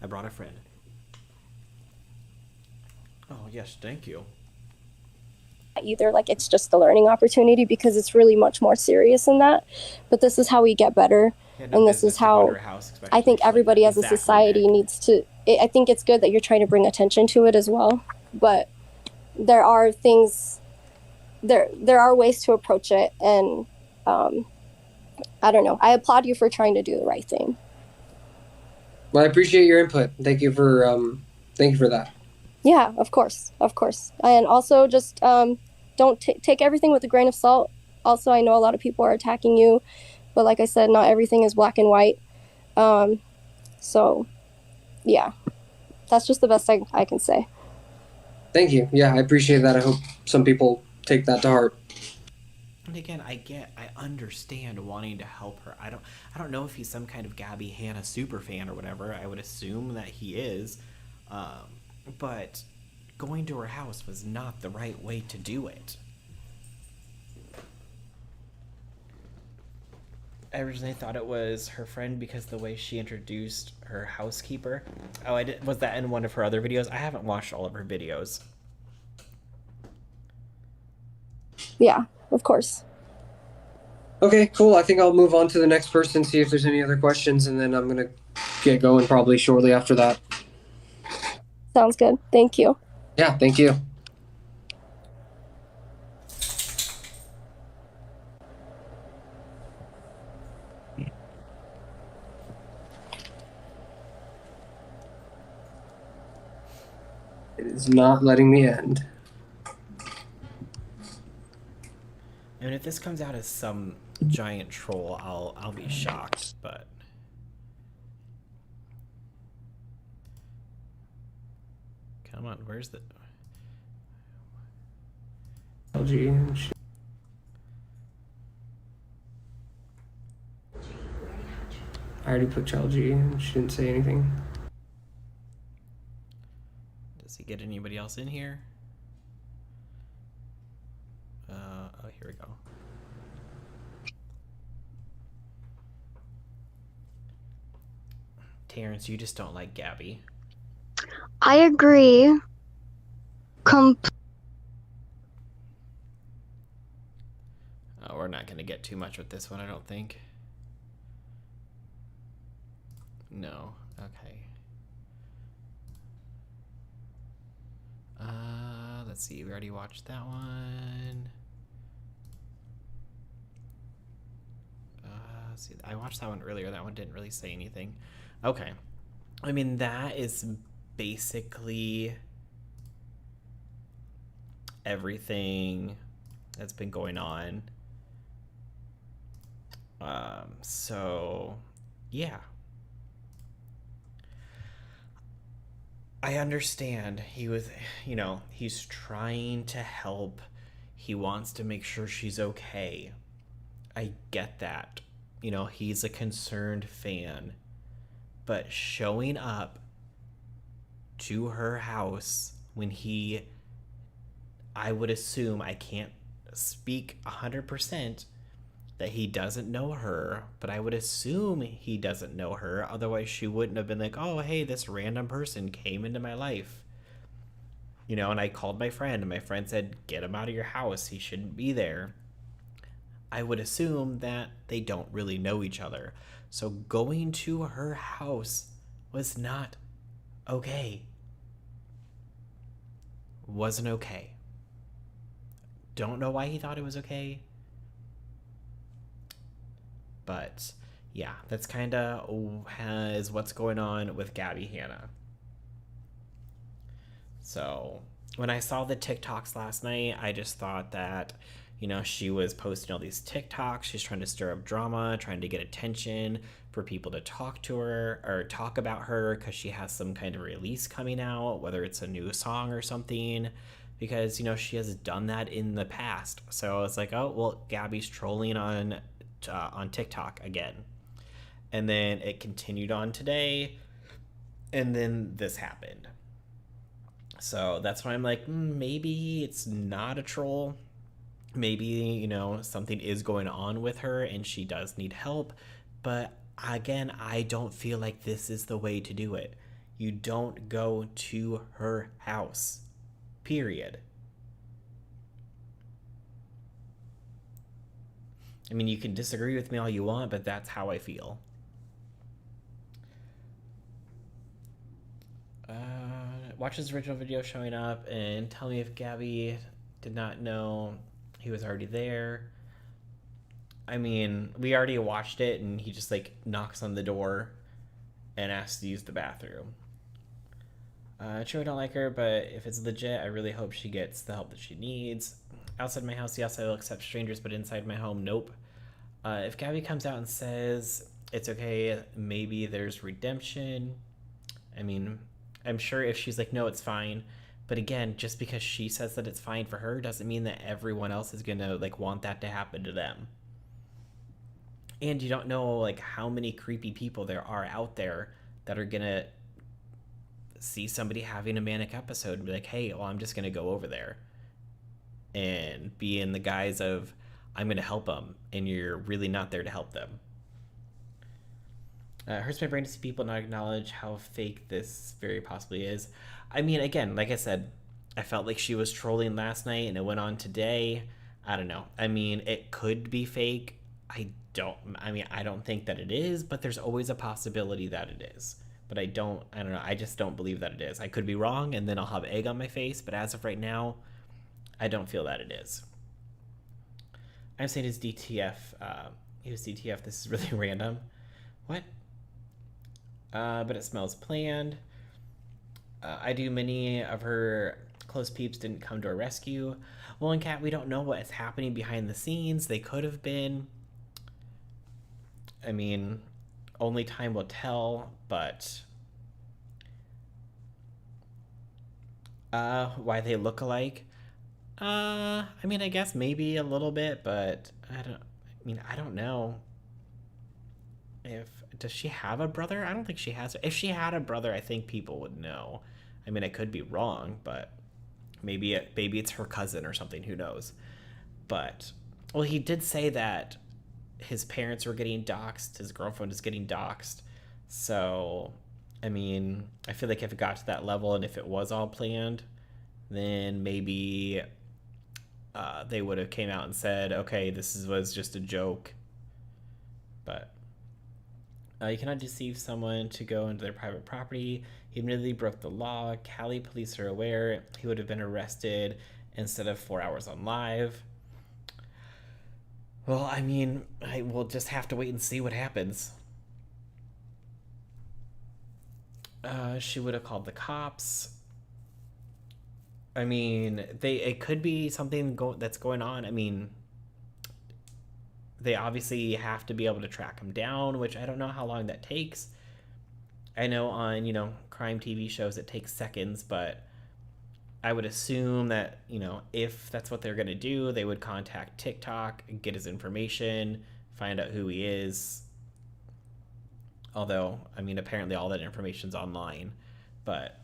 I brought a friend. Oh, yes, thank you. Either, like, it's just a learning opportunity, because it's really much more serious than that. But this is how we get better, and this is how I think everybody as a society needs to. I think it's good that you're trying to bring attention to it as well. But there are things, there are ways to approach it, and I don't know. I applaud you for trying to do the right thing. Well, I appreciate your input. Thank you for that. Yeah, of course, and also just don't take everything with a grain of salt. Also, I know a lot of people are attacking you, but like I said, not everything is black and white. So, yeah, that's just the best I can say. Thank you. Yeah, I appreciate that. I hope some people take that to heart. And again, I understand wanting to help her. I don't know if he's some kind of Gabbie Hanna super fan or whatever. I would assume that he is. But going to her house was not the right way to do it. I originally thought it was her friend because the way she introduced her housekeeper. Oh, was that in one of her other videos? I haven't watched all of her videos. Yeah, of course. Okay, cool. I think I'll move on to the next person, see if there's any other questions, and then I'm going to get going probably shortly after that. Sounds good. Thank you. Yeah, thank you. It is not letting me end. And if this comes out as some giant troll, I'll be shocked, but come on, where's the LG? I already put LG and she didn't say anything. Does he get anybody else in here? Oh, here we go. Terrence, you just don't like Gabbie. I agree. We're not going to get too much with this one, I don't think. No. Okay. Let's see. We already watched that one. See, I watched that one earlier. That one didn't really say anything. Okay. I mean, that is basically everything that's been going on. So, yeah. I understand he was, he's trying to help. He wants to make sure she's okay. I get that. He's a concerned fan. But showing up to her house when I would assume, I can't speak 100% that he doesn't know her, but I would assume he doesn't know her. Otherwise, she wouldn't have been like, oh, hey, this random person came into my life. And I called my friend, and my friend said, get him out of your house. He shouldn't be there. I would assume that they don't really know each other. So going to her house was not okay. Wasn't okay. Don't know why he thought it was okay. But yeah, that's kind of what's going on with Gabbie Hanna. So when I saw the TikToks last night, I just thought that, she was posting all these TikToks. She's trying to stir up drama, trying to get attention for people to talk to her or talk about her because she has some kind of release coming out, whether it's a new song or something, because, she has done that in the past. So it's like, oh, well, Gabbie's trolling on TikTok again. And then it continued on today, and then this happened. So that's why I'm like, maybe it's not a troll. Maybe, something is going on with her and she does need help, but again, I don't feel like this is the way to do it. You don't go to her house. Period. I mean, you can disagree with me all you want, but that's how I feel. Watch his original video showing up and tell me if Gabbie did not know he was already there. I mean, we already watched it, and he just, like, knocks on the door and asks to use the bathroom. Sure, I don't like her, but if it's legit, I really hope she gets the help that she needs. Outside my house, yes, I will accept strangers, but inside my home, nope. If Gabbie comes out and says it's okay, maybe there's redemption. I mean, I'm sure if she's like, no, it's fine. But again, just because she says that it's fine for her doesn't mean that everyone else is going to, like, want that to happen to them. And you don't know, like, how many creepy people there are out there that are going to see somebody having a manic episode and be like, hey, well, I'm just going to go over there and be in the guise of, I'm going to help them, and you're really not there to help them. Hurts my brain to see people not acknowledge how fake this very possibly is. I mean, again, like I said, I felt like she was trolling last night and it went on today. I don't know. I mean, it could be fake. I don't think that it is, but there's always a possibility that it is. But I don't know. I just don't believe that it is. I could be wrong, and then I'll have egg on my face, but as of right now, I don't feel that it is. I'm saying his DTF. He was DTF. This is really random. What? But it smells planned. I do. Many of her close peeps didn't come to her rescue. Well, and Kat, we don't know what is happening behind the scenes. They could have been. I mean, only time will tell, but why they look alike? I mean, I guess maybe a little bit, but I don't know. Does she have a brother? I don't think she has. If she had a brother, I think people would know. I mean, I could be wrong, but maybe it's her cousin or something. Who knows? But, well, he did say that his parents were getting doxxed. His girlfriend is getting doxxed. So, I mean, I feel like if it got to that level and if it was all planned, then maybe they would have came out and said, okay, was just a joke. But you cannot deceive someone to go into their private property. He admittedly broke the law. Cali police are aware. He would have been arrested instead of 4 hours on live. Well, I mean, I will just have to wait and see what happens. She would have called the cops. I mean, it could be something that's going on. I mean, they obviously have to be able to track him down, which I don't know how long that takes. I know on, crime TV shows it takes seconds, but I would assume that, if that's what they're going to do, they would contact TikTok, get his information, find out who he is. Although, I mean, apparently all that information's online. But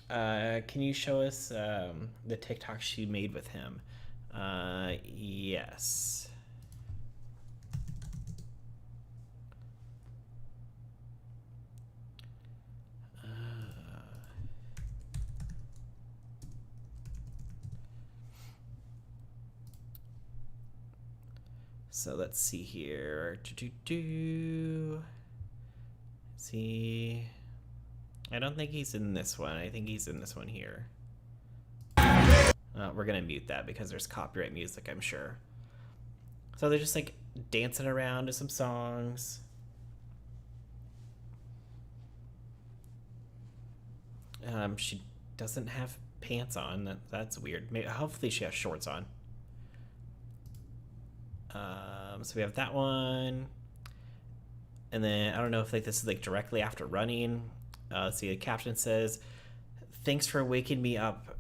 can you show us the TikTok she made with him? Yes. So let's see here. See. I don't think he's in this one. I think he's in this one here. We're going to mute that because there's copyright music, I'm sure. So they're just like dancing around to some songs. She doesn't have pants on. That's weird. Maybe, hopefully she has shorts on. So we have that one. And then I don't know if this is directly after running. Let's see, the caption says, "Thanks for waking me up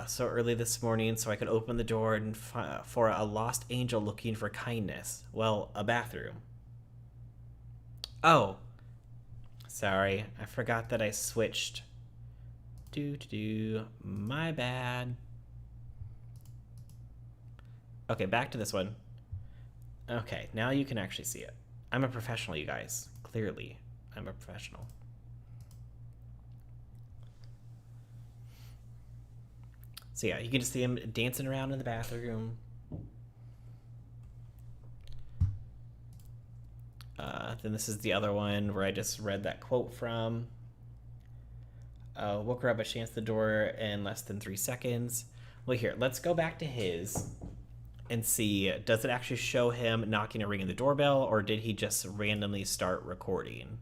so early this morning so I could open the door and for a lost angel looking for kindness. Well, a bathroom." Oh, sorry. I forgot that I switched. My bad. Okay, back to this one. Okay, now you can actually see it. I'm a professional, you guys. Clearly, I'm a professional. So yeah, you can just see him dancing around in the bathroom. Then this is the other one where I just read that quote from. Woke her up, but she answered the door in less than 3 seconds. Well, here, let's go back to his and see, does it actually show him knocking and ringing the doorbell, or did he just randomly start recording?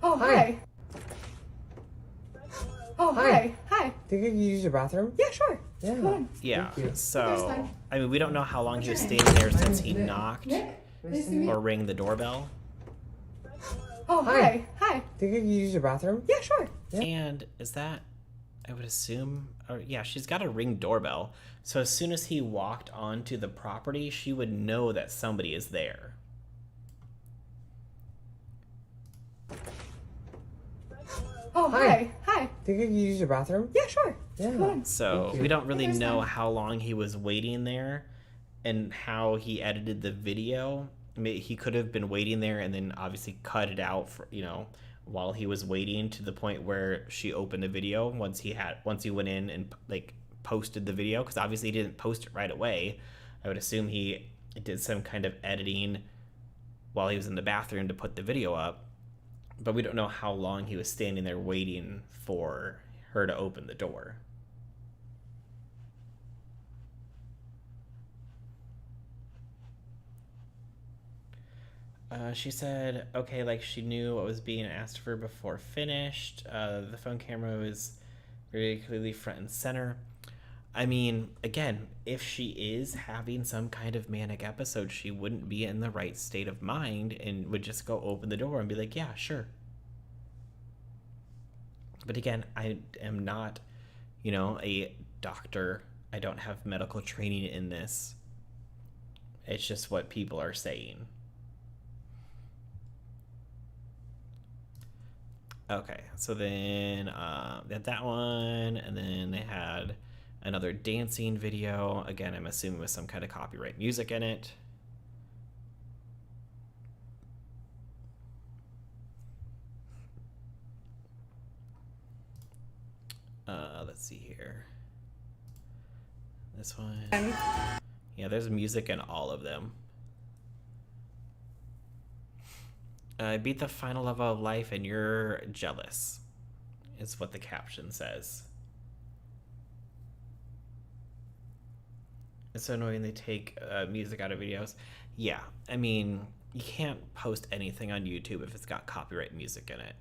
Oh, hi. Oh, hi. Hi. Think you could use your bathroom? Yeah, sure. Yeah. Come on. Yeah, That's so, fine. I mean, we don't know how long he was standing there since he knocked Nick, nice to meet you. or rang the doorbell. Oh, hi. Hi. Think you could use your bathroom? Yeah, sure. And is that, I would assume, or yeah, she's got a ring doorbell. So as soon as he walked onto the property, she would know that somebody is there. Oh, hi. Hi. Think you could use your bathroom? Yeah, sure. Yeah. Come on. So Thank you. we don't really There's know time. how long he was waiting there and how he edited the video. I mean, he could have been waiting there and then obviously cut it out for, you know, while he was waiting to the point where she opened the video once he went in and like posted the video, because obviously he didn't post it right away. I would assume he did some kind of editing while he was in the bathroom to put the video up, but we don't know how long he was standing there waiting for her to open the door. She said, okay, like she knew what was being asked of her before finished. The phone camera was very clearly front and center. I mean, again, if she is having some kind of manic episode, she wouldn't be in the right state of mind and would just go open the door and be like, yeah, sure. But again, I am not, you know, a doctor. I don't have medical training in this. It's just what people are saying. Okay, so then they had that one, and then they had another dancing video. Again, I'm assuming with some kind of copyright music in it. Let's see here. This one. Yeah, there's music in all of them. I beat the final level of life and you're jealous, is what the caption says. It's so annoying they take music out of videos. Yeah, I mean, you can't post anything on YouTube if it's got copyright music in it.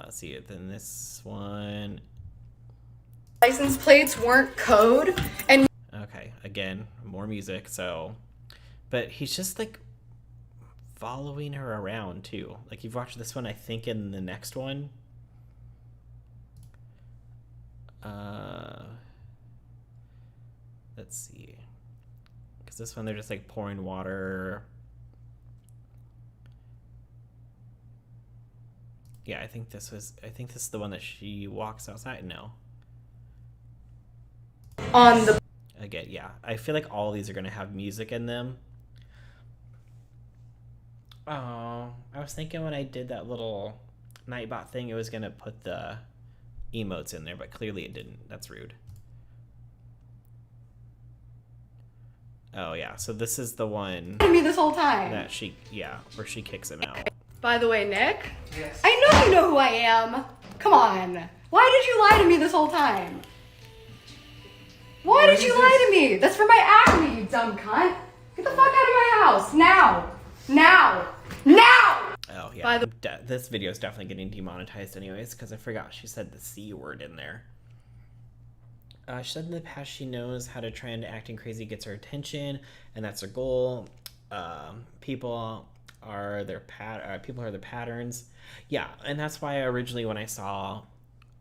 See it, then this one. License plates weren't code, and Okay, again, more music, so. But he's just like following her around too. Like you've watched this one, I think, in the next one. Let's see. Because this one they're just like pouring water. Yeah, I think this is the one that she walks outside. No. on the Again, yeah. I feel like all these are gonna have music in them. Oh, I was thinking when I did that little Nightbot thing, it was gonna put the emotes in there, but clearly it didn't. That's rude. Oh yeah, so this is the one to me this whole time. that she, yeah, where she kicks him out. By the way, Nick, Yes. I know you know who I am. Come on. Why did you lie to me this whole time? Why did you lie to me? That's for my acne, you dumb cunt. Get the fuck out of my house now. Now. Now. Oh yeah, this video is definitely getting demonetized anyways because I forgot she said the C word in there. She said in the past she knows how to trend acting crazy gets her attention, and that's her goal. People are their patterns. Yeah, and that's why originally when I saw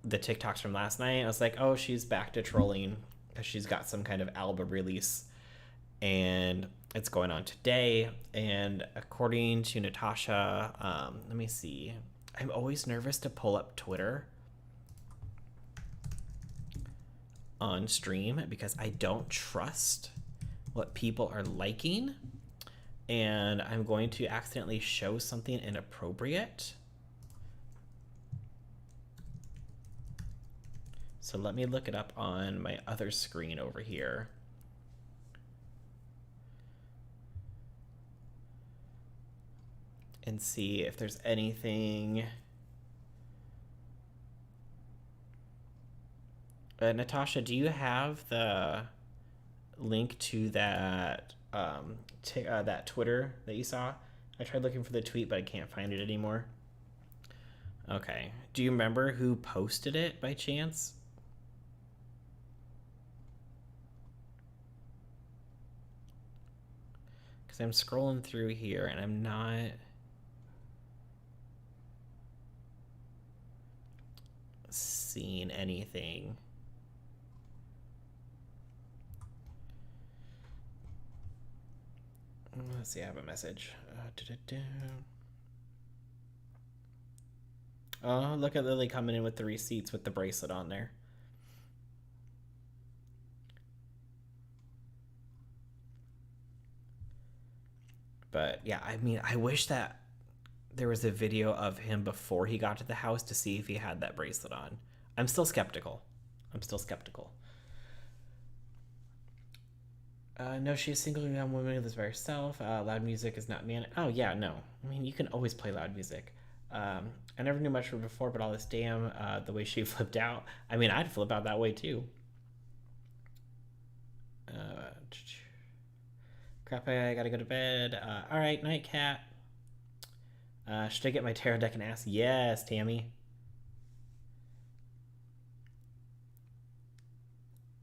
the TikToks from last night, I was like, oh, she's back to trolling because she's got some kind of album release, and it's going on today. And according to Natasha, let me see. I'm always nervous to pull up Twitter on stream because I don't trust what people are liking, and I'm going to accidentally show something inappropriate. So let me look it up on my other screen over here. And see if there's anything. Natasha, do you have the link to that that Twitter that you saw? I tried looking for the tweet, but I can't find it anymore. Okay. Do you remember who posted it by chance? Because I'm scrolling through here and I'm not seeing anything. Let's see, I have a message. Oh, look at Lily coming in with the receipts with the bracelet on there. But yeah, I mean, I wish that there was a video of him before he got to the house to see if he had that bracelet on. I'm still skeptical. No, she's a single young woman who lives by herself. Loud music is not man. Oh yeah, no. I mean, you can always play loud music. I never knew much of her before, but all this damn, the way she flipped out. I mean, I'd flip out that way too. Crap, I gotta go to bed. All right, night, cat. Should I get my tarot deck and ask? Yes, Tammy.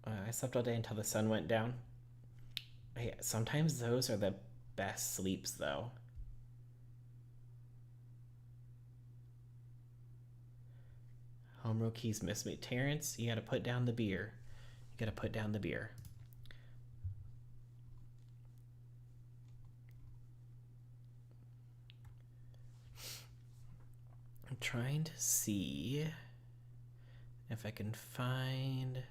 I slept all day until the sun went down. Hey, sometimes those are the best sleeps, though. Home row keys miss me. Terrence, you gotta put down the beer. I'm trying to see if I can find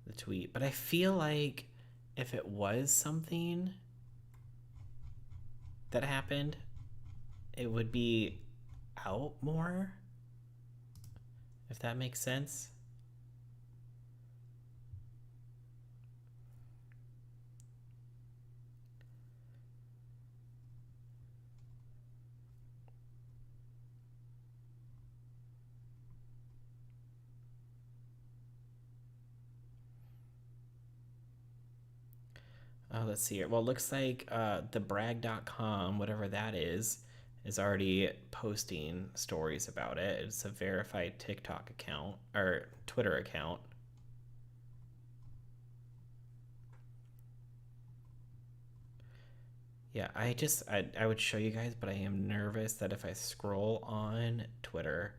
the tweet, but I feel like if it was something that happened, it would be out more, if that makes sense. Let's see here. Well, it looks like thebrag.com, whatever that is already posting stories about it. It's a verified TikTok account or Twitter account. Yeah, I would show you guys, but I am nervous that if I scroll on Twitter,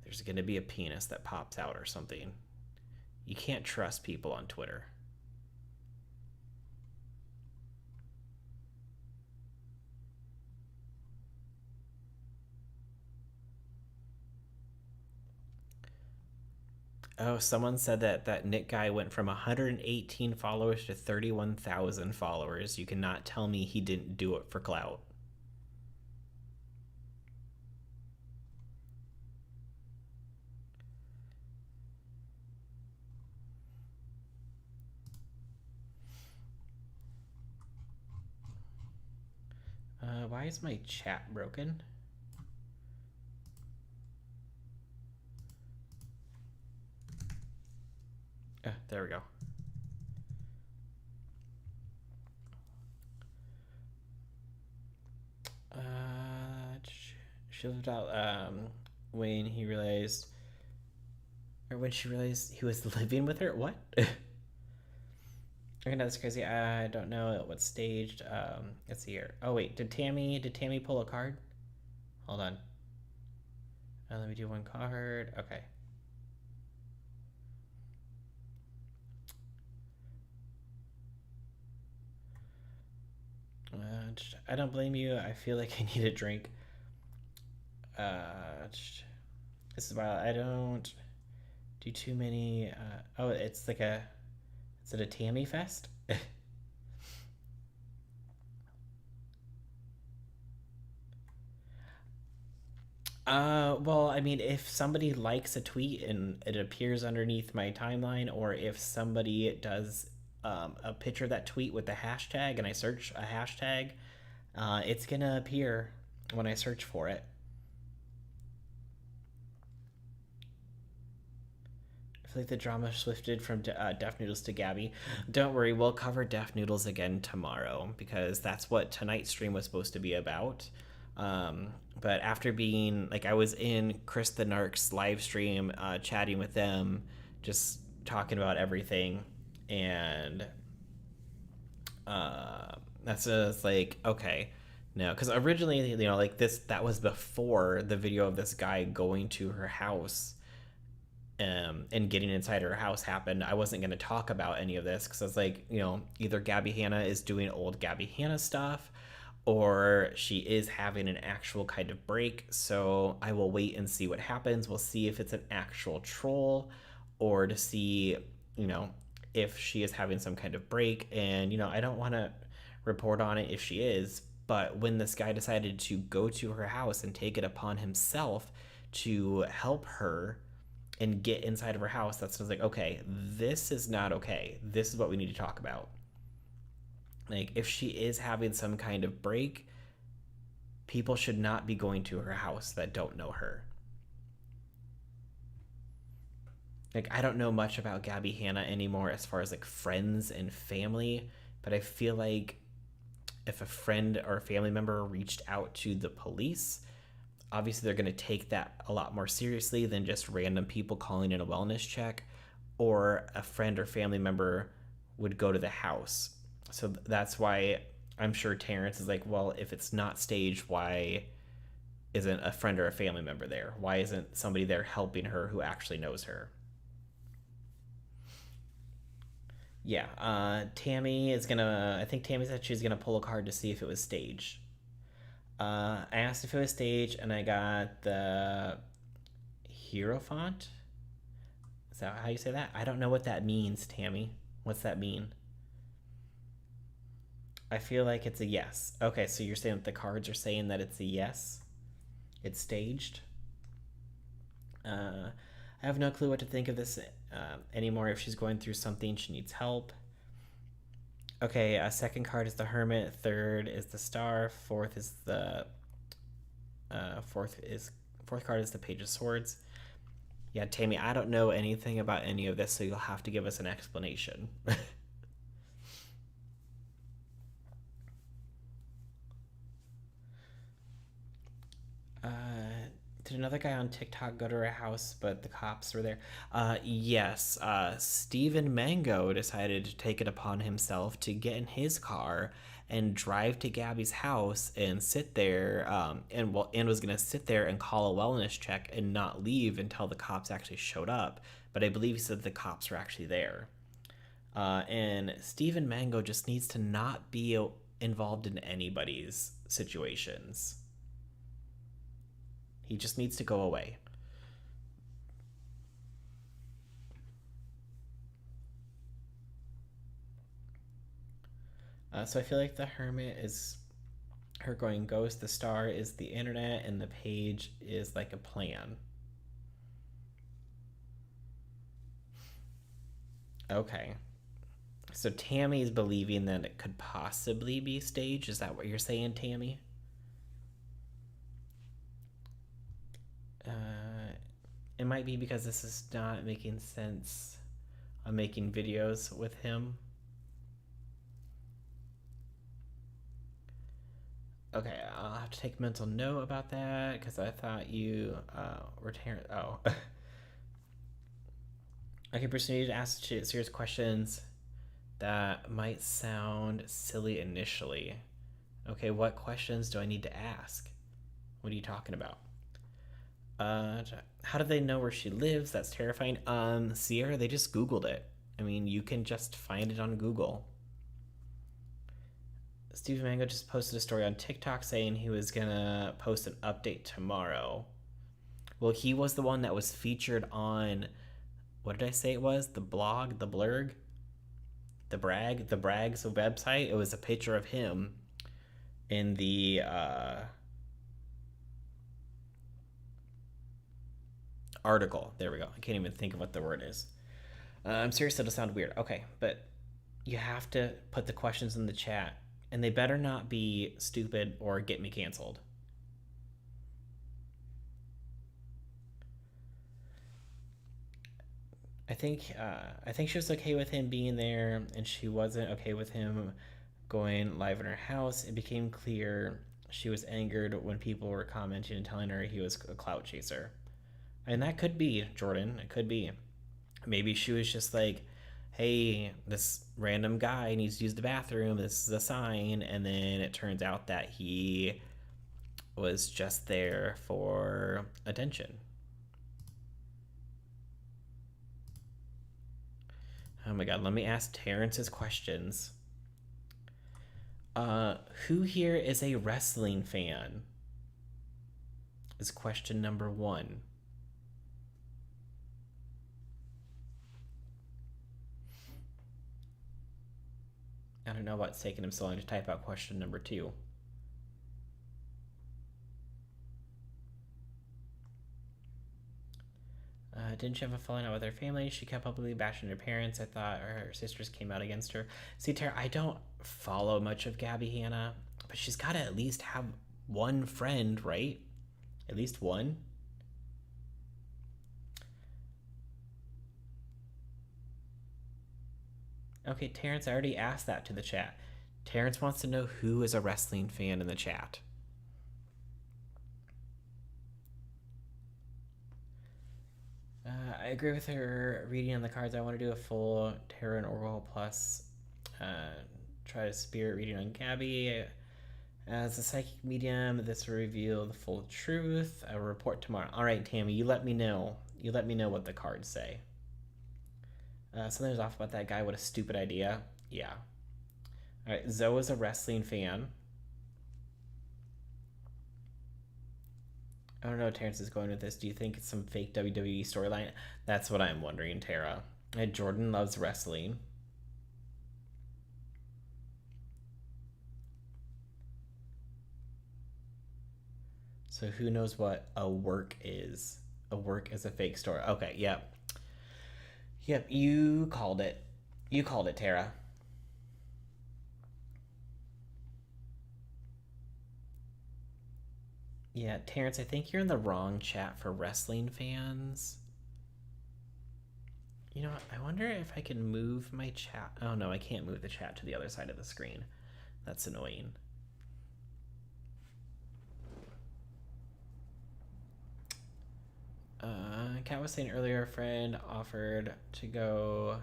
there's going to be a penis that pops out or something. You can't trust people on Twitter. Oh, someone said that Nick guy went from 118 followers to 31,000 followers. You cannot tell me he didn't do it for clout. Why is my chat broken? There we go. She lived out when he realized, or when she realized he was living with her. What? Okay, that's crazy. I don't know what's staged. Let's see here. Oh wait, did Tammy pull a card? Hold on. Let me do one card. Okay. I don't blame you. I feel like I need a drink. This is why I don't do too many. Oh, it's like a. Is it a Tammy Fest? Well, I mean, if somebody likes a tweet and it appears underneath my timeline, or if somebody does a picture of that tweet with the hashtag and I search a hashtag, it's gonna appear when I search for it. I feel like the drama shifted from Deaf Noodles to Gabbie. Don't worry, we'll cover Deaf Noodles again tomorrow because that's what tonight's stream was supposed to be about. But after being like, I was in Chris the Narc's live stream, chatting with them, just talking about everything, and that's just like, okay, no, because originally, you know, like that was before the video of this guy going to her house, and getting inside her house happened. I wasn't going to talk about any of this because I was like, you know, either Gabbie Hanna is doing old Gabbie Hanna stuff, or she is having an actual kind of break. So I will wait and see what happens. We'll see if it's an actual troll, or to see, you know, if she is having some kind of break. And, you know, I don't want to report on it if she is, but when this guy decided to go to her house and take it upon himself to help her and get inside of her house, that's just like, okay, this is not okay. This is what we need to talk about. Like, if she is having some kind of break, people should not be going to her house that don't know her. Like, I don't know much about Gabbie Hanna anymore as far as like friends and family, but I feel like if a friend or a family member reached out to the police, obviously they're going to take that a lot more seriously than just random people calling in a wellness check, or a friend or family member would go to the house. So that's why I'm sure Terrence is like, well, if it's not staged, why isn't a friend or a family member there? Why isn't somebody there helping her who actually knows her? Yeah, Tammy is gonna, I think Tammy said she's gonna pull a card to see if it was staged. I asked if it was staged, and I got the Hierophant. Is that how you say that? I don't know what that means, Tammy. What's that mean? I feel like it's a yes. Okay, so you're saying that the cards are saying that it's a yes? It's staged? I have no clue what to think of this anymore. If she's going through something, she needs help. Okay, second card is the Hermit. Third is the Star. Fourth is the... Fourth card is the Page of Swords. Yeah, Tammy, I don't know anything about any of this, so you'll have to give us an explanation. Did another guy on TikTok go to her house, but the cops were there? Yes. Stephen Mango decided to take it upon himself to get in his car and drive to Gabbie's house and sit there, and was going to sit there and call a wellness check and not leave until the cops actually showed up. But I believe he said the cops were actually there. And Stephen Mango just needs to not be involved in anybody's situations. He just needs to go away. So I feel like the Hermit is her going ghost, the Star is the internet, and the Page is like a plan. Okay. So Tammy's believing that it could possibly be staged. Is that what you're saying, Tammy? It might be because this is not making sense. I'm making videos with him. Okay, I'll have to take mental note about that because I thought you were Terrence. Oh. Okay, proceed to ask serious questions that might sound silly initially. Okay, what questions do I need to ask? What are you talking about? How do they know where she lives? That's terrifying. Sierra, they just Googled it. I mean, you can just find it on Google. Steven Mango just posted a story on TikTok saying he was gonna post an update tomorrow. Well, he was the one that was featured on, what did I say it was? The blog, the blurg, the Brag's website. It was a picture of him in the article. There we go. I can't even think of what the word is. I'm serious, it'll sound weird. Okay, but you have to put the questions in the chat, and they better not be stupid or get me canceled. I think she was okay with him being there, and she wasn't okay with him going live in her house. It became clear she was angered when people were commenting and telling her he was a clout chaser. And that could be, Jordan. It could be. Maybe she was just like, hey, this random guy needs to use the bathroom. This is a sign. And then it turns out that he was just there for attention. Oh my God, let me ask Terrence's questions. Who here is a wrestling fan? Is question number 1. I don't know what's taking him so long to type out question number 2. Didn't she have a falling out with her family? She kept publicly bashing her parents. I thought her sisters came out against her. See, Tara, I don't follow much of Gabbie Hanna, but she's got to at least have one friend, right? At least one. Okay, Terrence, I already asked that to the chat. Terrence wants to know who is a wrestling fan in the chat. I agree with her reading on the cards. I want to do a full Tarot and Oracle plus try to spirit reading on Gabbie. As a psychic medium, this will reveal the full truth. I will report tomorrow. All right, Tammy, you let me know. You let me know what the cards say. Something's off about that guy. What a stupid idea. Yeah. All right, Zoe is a wrestling fan. I don't know what Terrence is going with this. Do you think it's some fake WWE storyline? That's what I'm wondering, Tara. And Jordan loves wrestling. So who knows what a work is? A work is a fake story. Okay, yep. Yep, you called it. You called it, Tara. Yeah, Terrence, I think you're in the wrong chat for wrestling fans. You know what? I wonder if I can move my chat. Oh, no, I can't move the chat to the other side of the screen. That's annoying. Kat was saying earlier a friend offered to go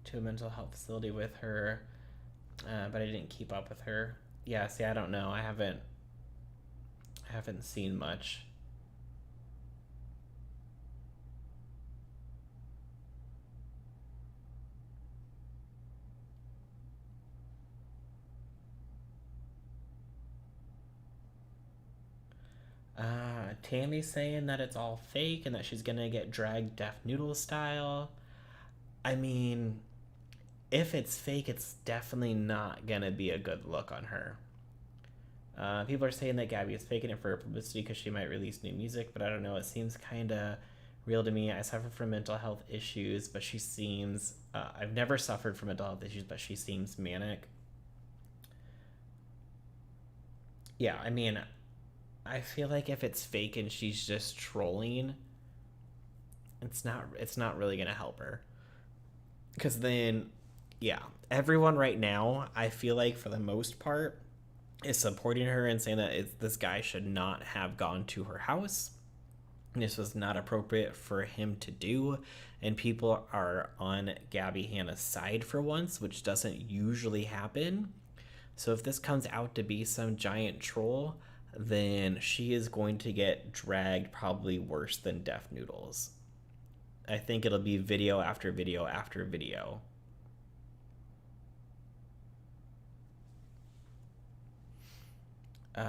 to a mental health facility with her, but I didn't keep up with her. Yeah, see, I don't know. I haven't seen much. Tammy's saying that it's all fake and that she's gonna get dragged Deaf Noodle style. I mean, if it's fake, it's definitely not gonna be a good look on her. People are saying that Gabbie is faking it for publicity because she might release new music, but I don't know. It seems kind of real to me. I suffer from mental health issues, but she seems... I've never suffered from mental health issues, but she seems manic. Yeah, I mean, I feel like if it's fake and she's just trolling, it's not really going to help her. Because then, yeah, everyone right now, I feel like for the most part, is supporting her and saying that this guy should not have gone to her house. This was not appropriate for him to do. And people are on Gabbie Hanna's side for once, which doesn't usually happen. So if this comes out to be some giant troll, then she is going to get dragged probably worse than Deaf Noodles. I think it'll be video after video after video.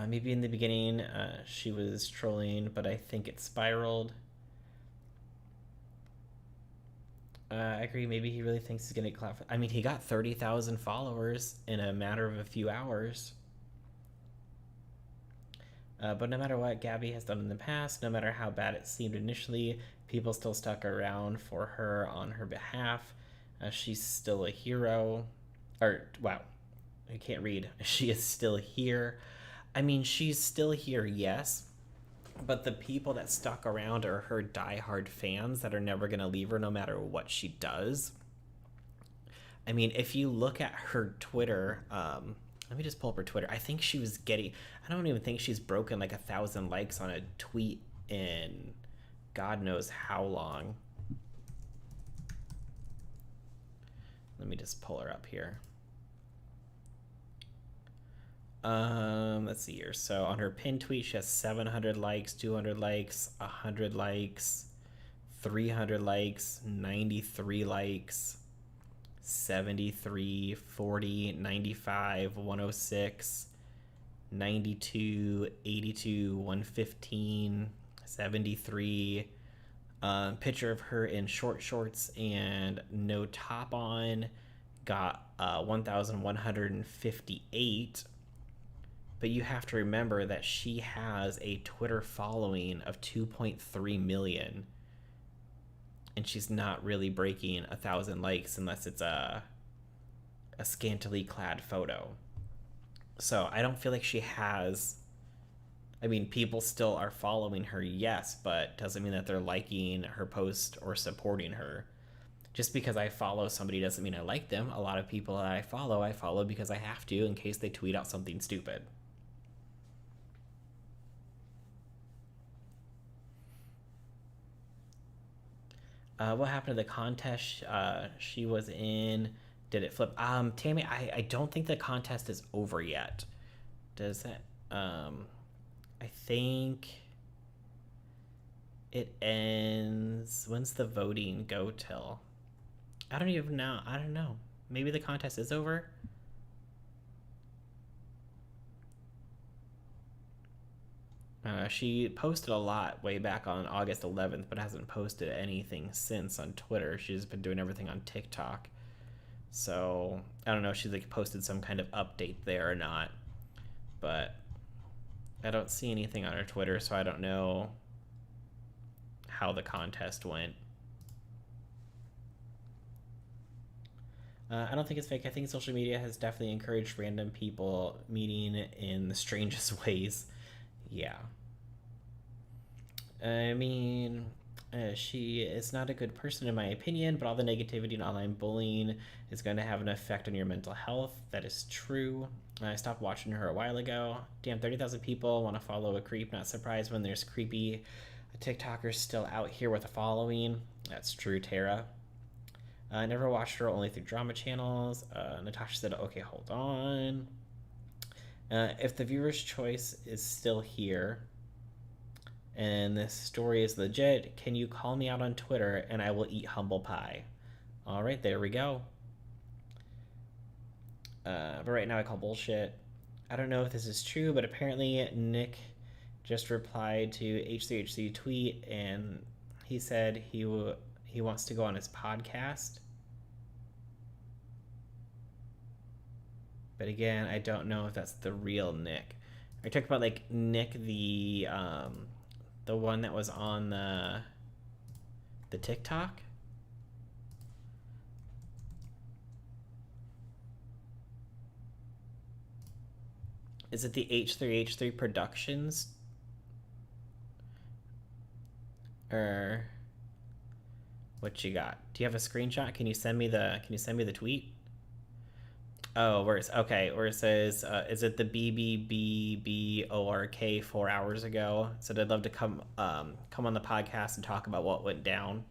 Maybe in the beginning she was trolling, but I think it spiraled. I agree. Maybe he really thinks he's gonna get clout. I mean, he got 30,000 followers in a matter of a few hours. But no matter what Gabbie has done in the past, no matter how bad it seemed initially, people still stuck around for her on her behalf. She's still a hero. Or, wow, I can't read. She is still here. I mean, she's still here, yes. But the people that stuck around are her diehard fans that are never going to leave her no matter what she does. I mean, if you look at her Twitter, let me just pull up her Twitter. I think she was getting, I don't even think she's broken like 1,000 likes on a tweet in God knows how long. Let me just pull her up here. Let's see here. So on her pinned tweet, she has 700 likes, 200 likes, 100 likes, 300 likes, 93 likes, 73, 40, 95, 106, 92, 82, 115, 73. Picture of her in short shorts and no top on got 1,158. But you have to remember that she has a Twitter following of 2.3 million. And she's not really breaking 1,000 likes unless it's a scantily clad photo. So I don't feel like she has... I mean, people still are following her, yes, but doesn't mean that they're liking her post or supporting her. Just because I follow somebody doesn't mean I like them. A lot of people that I follow because I have to in case they tweet out something stupid. What happened to the contest she was in? Did it flip? Tammy, I don't think the contest is over yet. Does it? I think it ends... When's the voting go till? I don't even know. I don't know. Maybe the contest is over? She posted a lot way back on August 11th, but hasn't posted anything since on Twitter. She's been doing everything on TikTok. So, I don't know if she's like posted some kind of update there or not. But I don't see anything on her Twitter, so I don't know how the contest went. I don't think it's fake. I think social media has definitely encouraged random people meeting in the strangest ways. Yeah. I mean, she is not a good person in my opinion, but all the negativity and online bullying is going to have an effect on your mental health. That is true. I stopped watching her a while ago. Damn, 30,000 people want to follow a creep. Not surprised when there's creepy TikTokers still out here with a following. That's true, Tara. I never watched her, only through drama channels. Natasha said, okay, hold on. If the viewer's choice is still here and this story is legit, can you call me out on Twitter and I will eat humble pie? All right, there we go. But right now I call bullshit. I don't know if this is true, but apparently Nick just replied to H3HC tweet and he said he wants to go on his podcast. But again, I don't know if that's the real Nick. Are you talking about like Nick, the one that was on the TikTok? Is it the H3H3 Productions? Or what you got? Do you have a screenshot? Can you send me the tweet? Oh, where it says, is it the BBBBORK 4 hours ago? Said I'd love to come on the podcast and talk about what went down.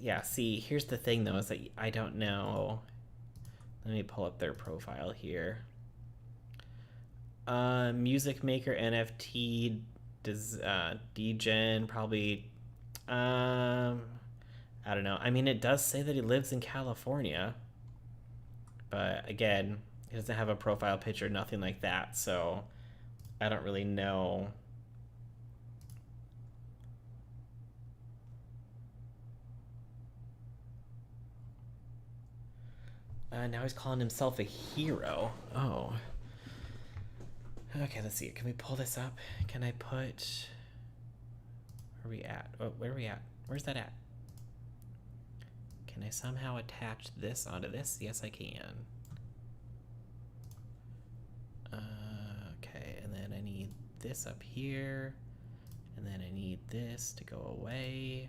Yeah, see, here's the thing though, is that I don't know. Let me pull up their profile here. Music maker NFT Degen probably. I don't know. I mean, it does say that he lives in California. But again, He doesn't have a profile picture, nothing like that, so I don't really know. Now he's calling himself a hero. Oh. Okay, let's see. Can we pull this up? Can I put... Where are we at? Oh, where are we at? Where's that at? Can I somehow attach this onto this? Yes, I can. Okay, and then I need this up here. And then I need this to go away.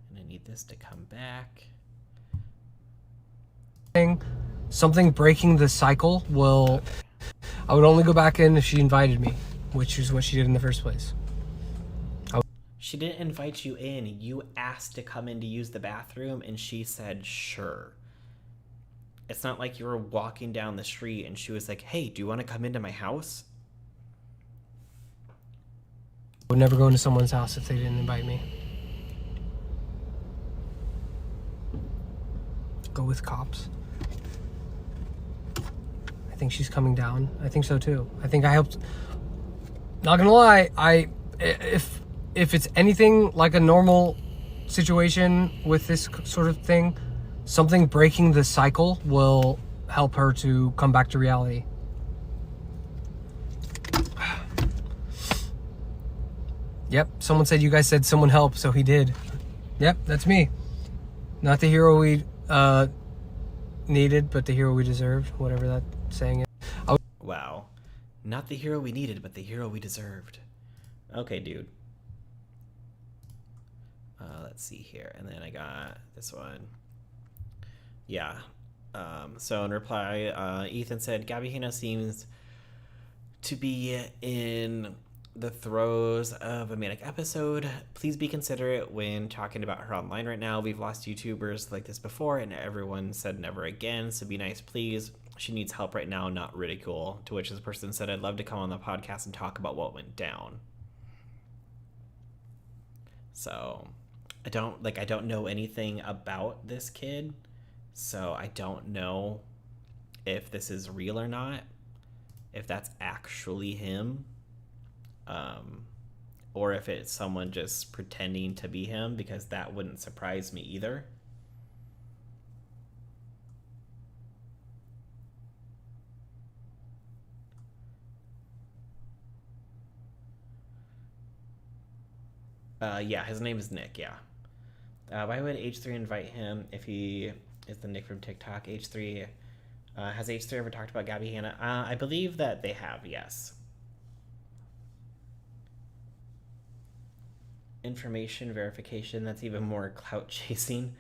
And I need this to come back. Something breaking the cycle will... Okay. I would only go back in if she invited me, which is what she did in the first place. She didn't invite you in. You asked to come in to use the bathroom, and she said, sure. It's not like you were walking down the street, and she was like, hey, do you want to come into my house? I would never go into someone's house if they didn't invite me. Go with cops. I think she's coming down. I think so too. I think I helped. Not gonna lie, if it's anything like a normal situation with this sort of thing, something breaking the cycle will help her to come back to reality. Yep, someone said you guys said someone help, so he did. Yep, that's me. Not the hero we needed, but the hero we deserved, whatever that saying is. Wow. Not the hero we needed, but the hero we deserved. Okay, dude. Let's see here. And then I got this one. Yeah. So in reply, Ethan said, Gabbie Hanna seems to be in the throes of a manic episode. Please be considerate when talking about her online right now. We've lost YouTubers like this before, and everyone said never again, so be nice, please. She needs help right now, not ridicule. To which this person said, I'd love to come on the podcast and talk about what went down. So I don't know anything about this kid, so I don't know if this is real or not, if that's actually him, or if it's someone just pretending to be him, because that wouldn't surprise me either. Yeah, his name is Nick, yeah. Why would H3 invite him if he is the Nick from TikTok? H3, has H3 ever talked about Gabbie Hanna? I believe that they have, yes. Information verification, that's even more clout chasing.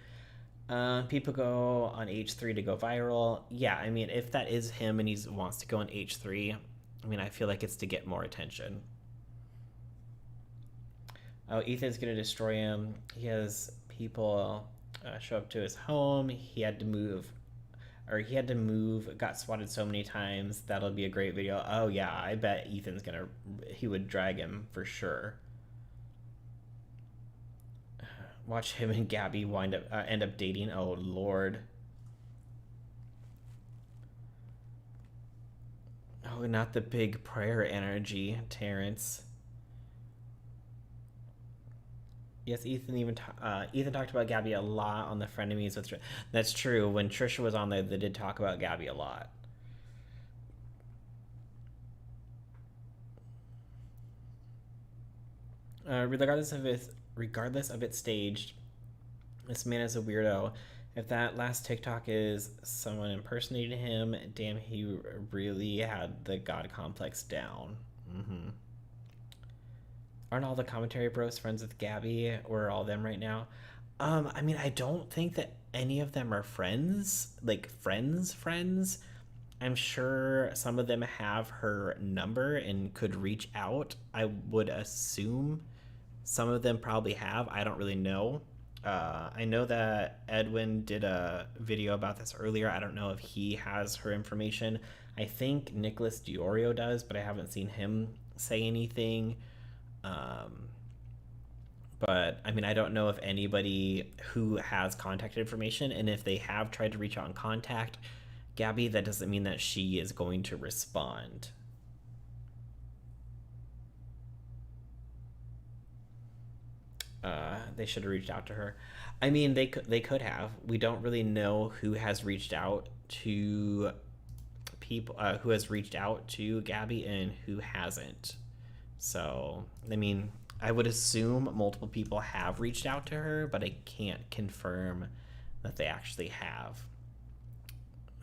People go on H3 to go viral. Yeah, I mean, if that is him and he wants to go on H3, I mean, I feel like it's to get more attention. Oh, Ethan's gonna destroy him. He has people show up to his home. He had to move, got swatted so many times. That'll be a great video. Oh yeah, I bet he would drag him for sure. Watch him and Gabbie end up dating. Oh Lord. Oh, not the big prayer energy, Terrence. Yes, Ethan talked about Gabbie a lot on the Frenemies with Trish. That's true. When Trisha was on there, they did talk about Gabbie a lot. Regardless of its staged, this man is a weirdo. If that last TikTok is someone impersonating him, damn, he really had the God complex down. Mm-hmm. Aren't all the commentary bros friends with Gabbie, or all them right now? I mean, I don't think that any of them are friends, like friends. I'm sure some of them have her number and could reach out. I would assume some of them probably have. I don't really know. I know that Edwin did a video about this earlier. I don't know if he has her information. I think Nicholas Diorio does, but I haven't seen him say anything. But I mean, I don't know if anybody who has contact information, and if they have tried to reach out and contact Gabbie, that doesn't mean that she is going to respond. They should have reached out to her. I mean, they could have. We don't really know who has reached out to people, who has reached out to Gabbie and who hasn't. So, I mean, I would assume multiple people have reached out to her, but I can't confirm that they actually have.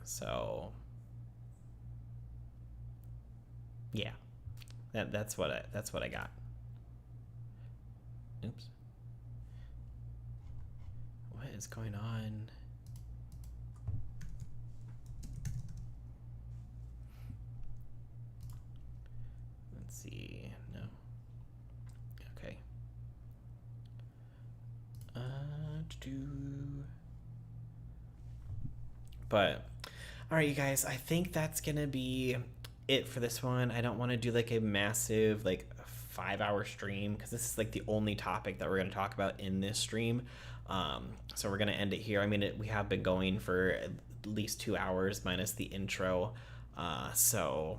So, yeah, that's what I got. Oops. What is going on? Let's see. No. Okay. But all right, you guys, I think that's gonna be it for this one. I don't want to do like a massive like 5-hour stream because this is like the only topic that we're going to talk about in this stream. So we're going to end it here. I mean, we have been going for at least 2 hours minus the intro. So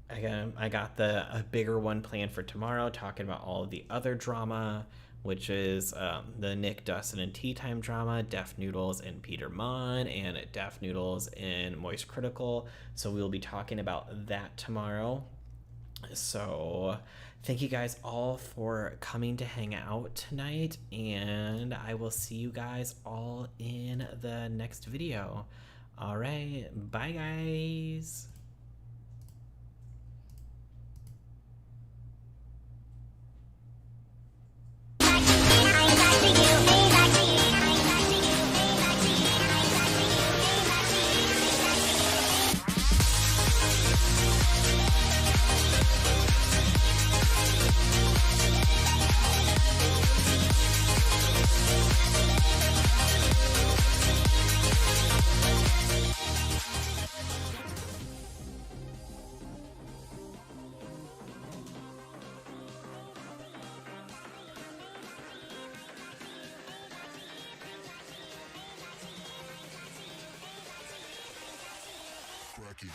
I got a bigger one planned for tomorrow, talking about all of the other drama, which is the Nick, Dustin, and Tea Time drama, Deaf Noodles and Peter Mon, and Deaf Noodles and Moist Critical. So we'll be talking about that tomorrow. So thank you guys all for coming to hang out tonight, and I will see you guys all in the next video. All right, bye guys. Cracky.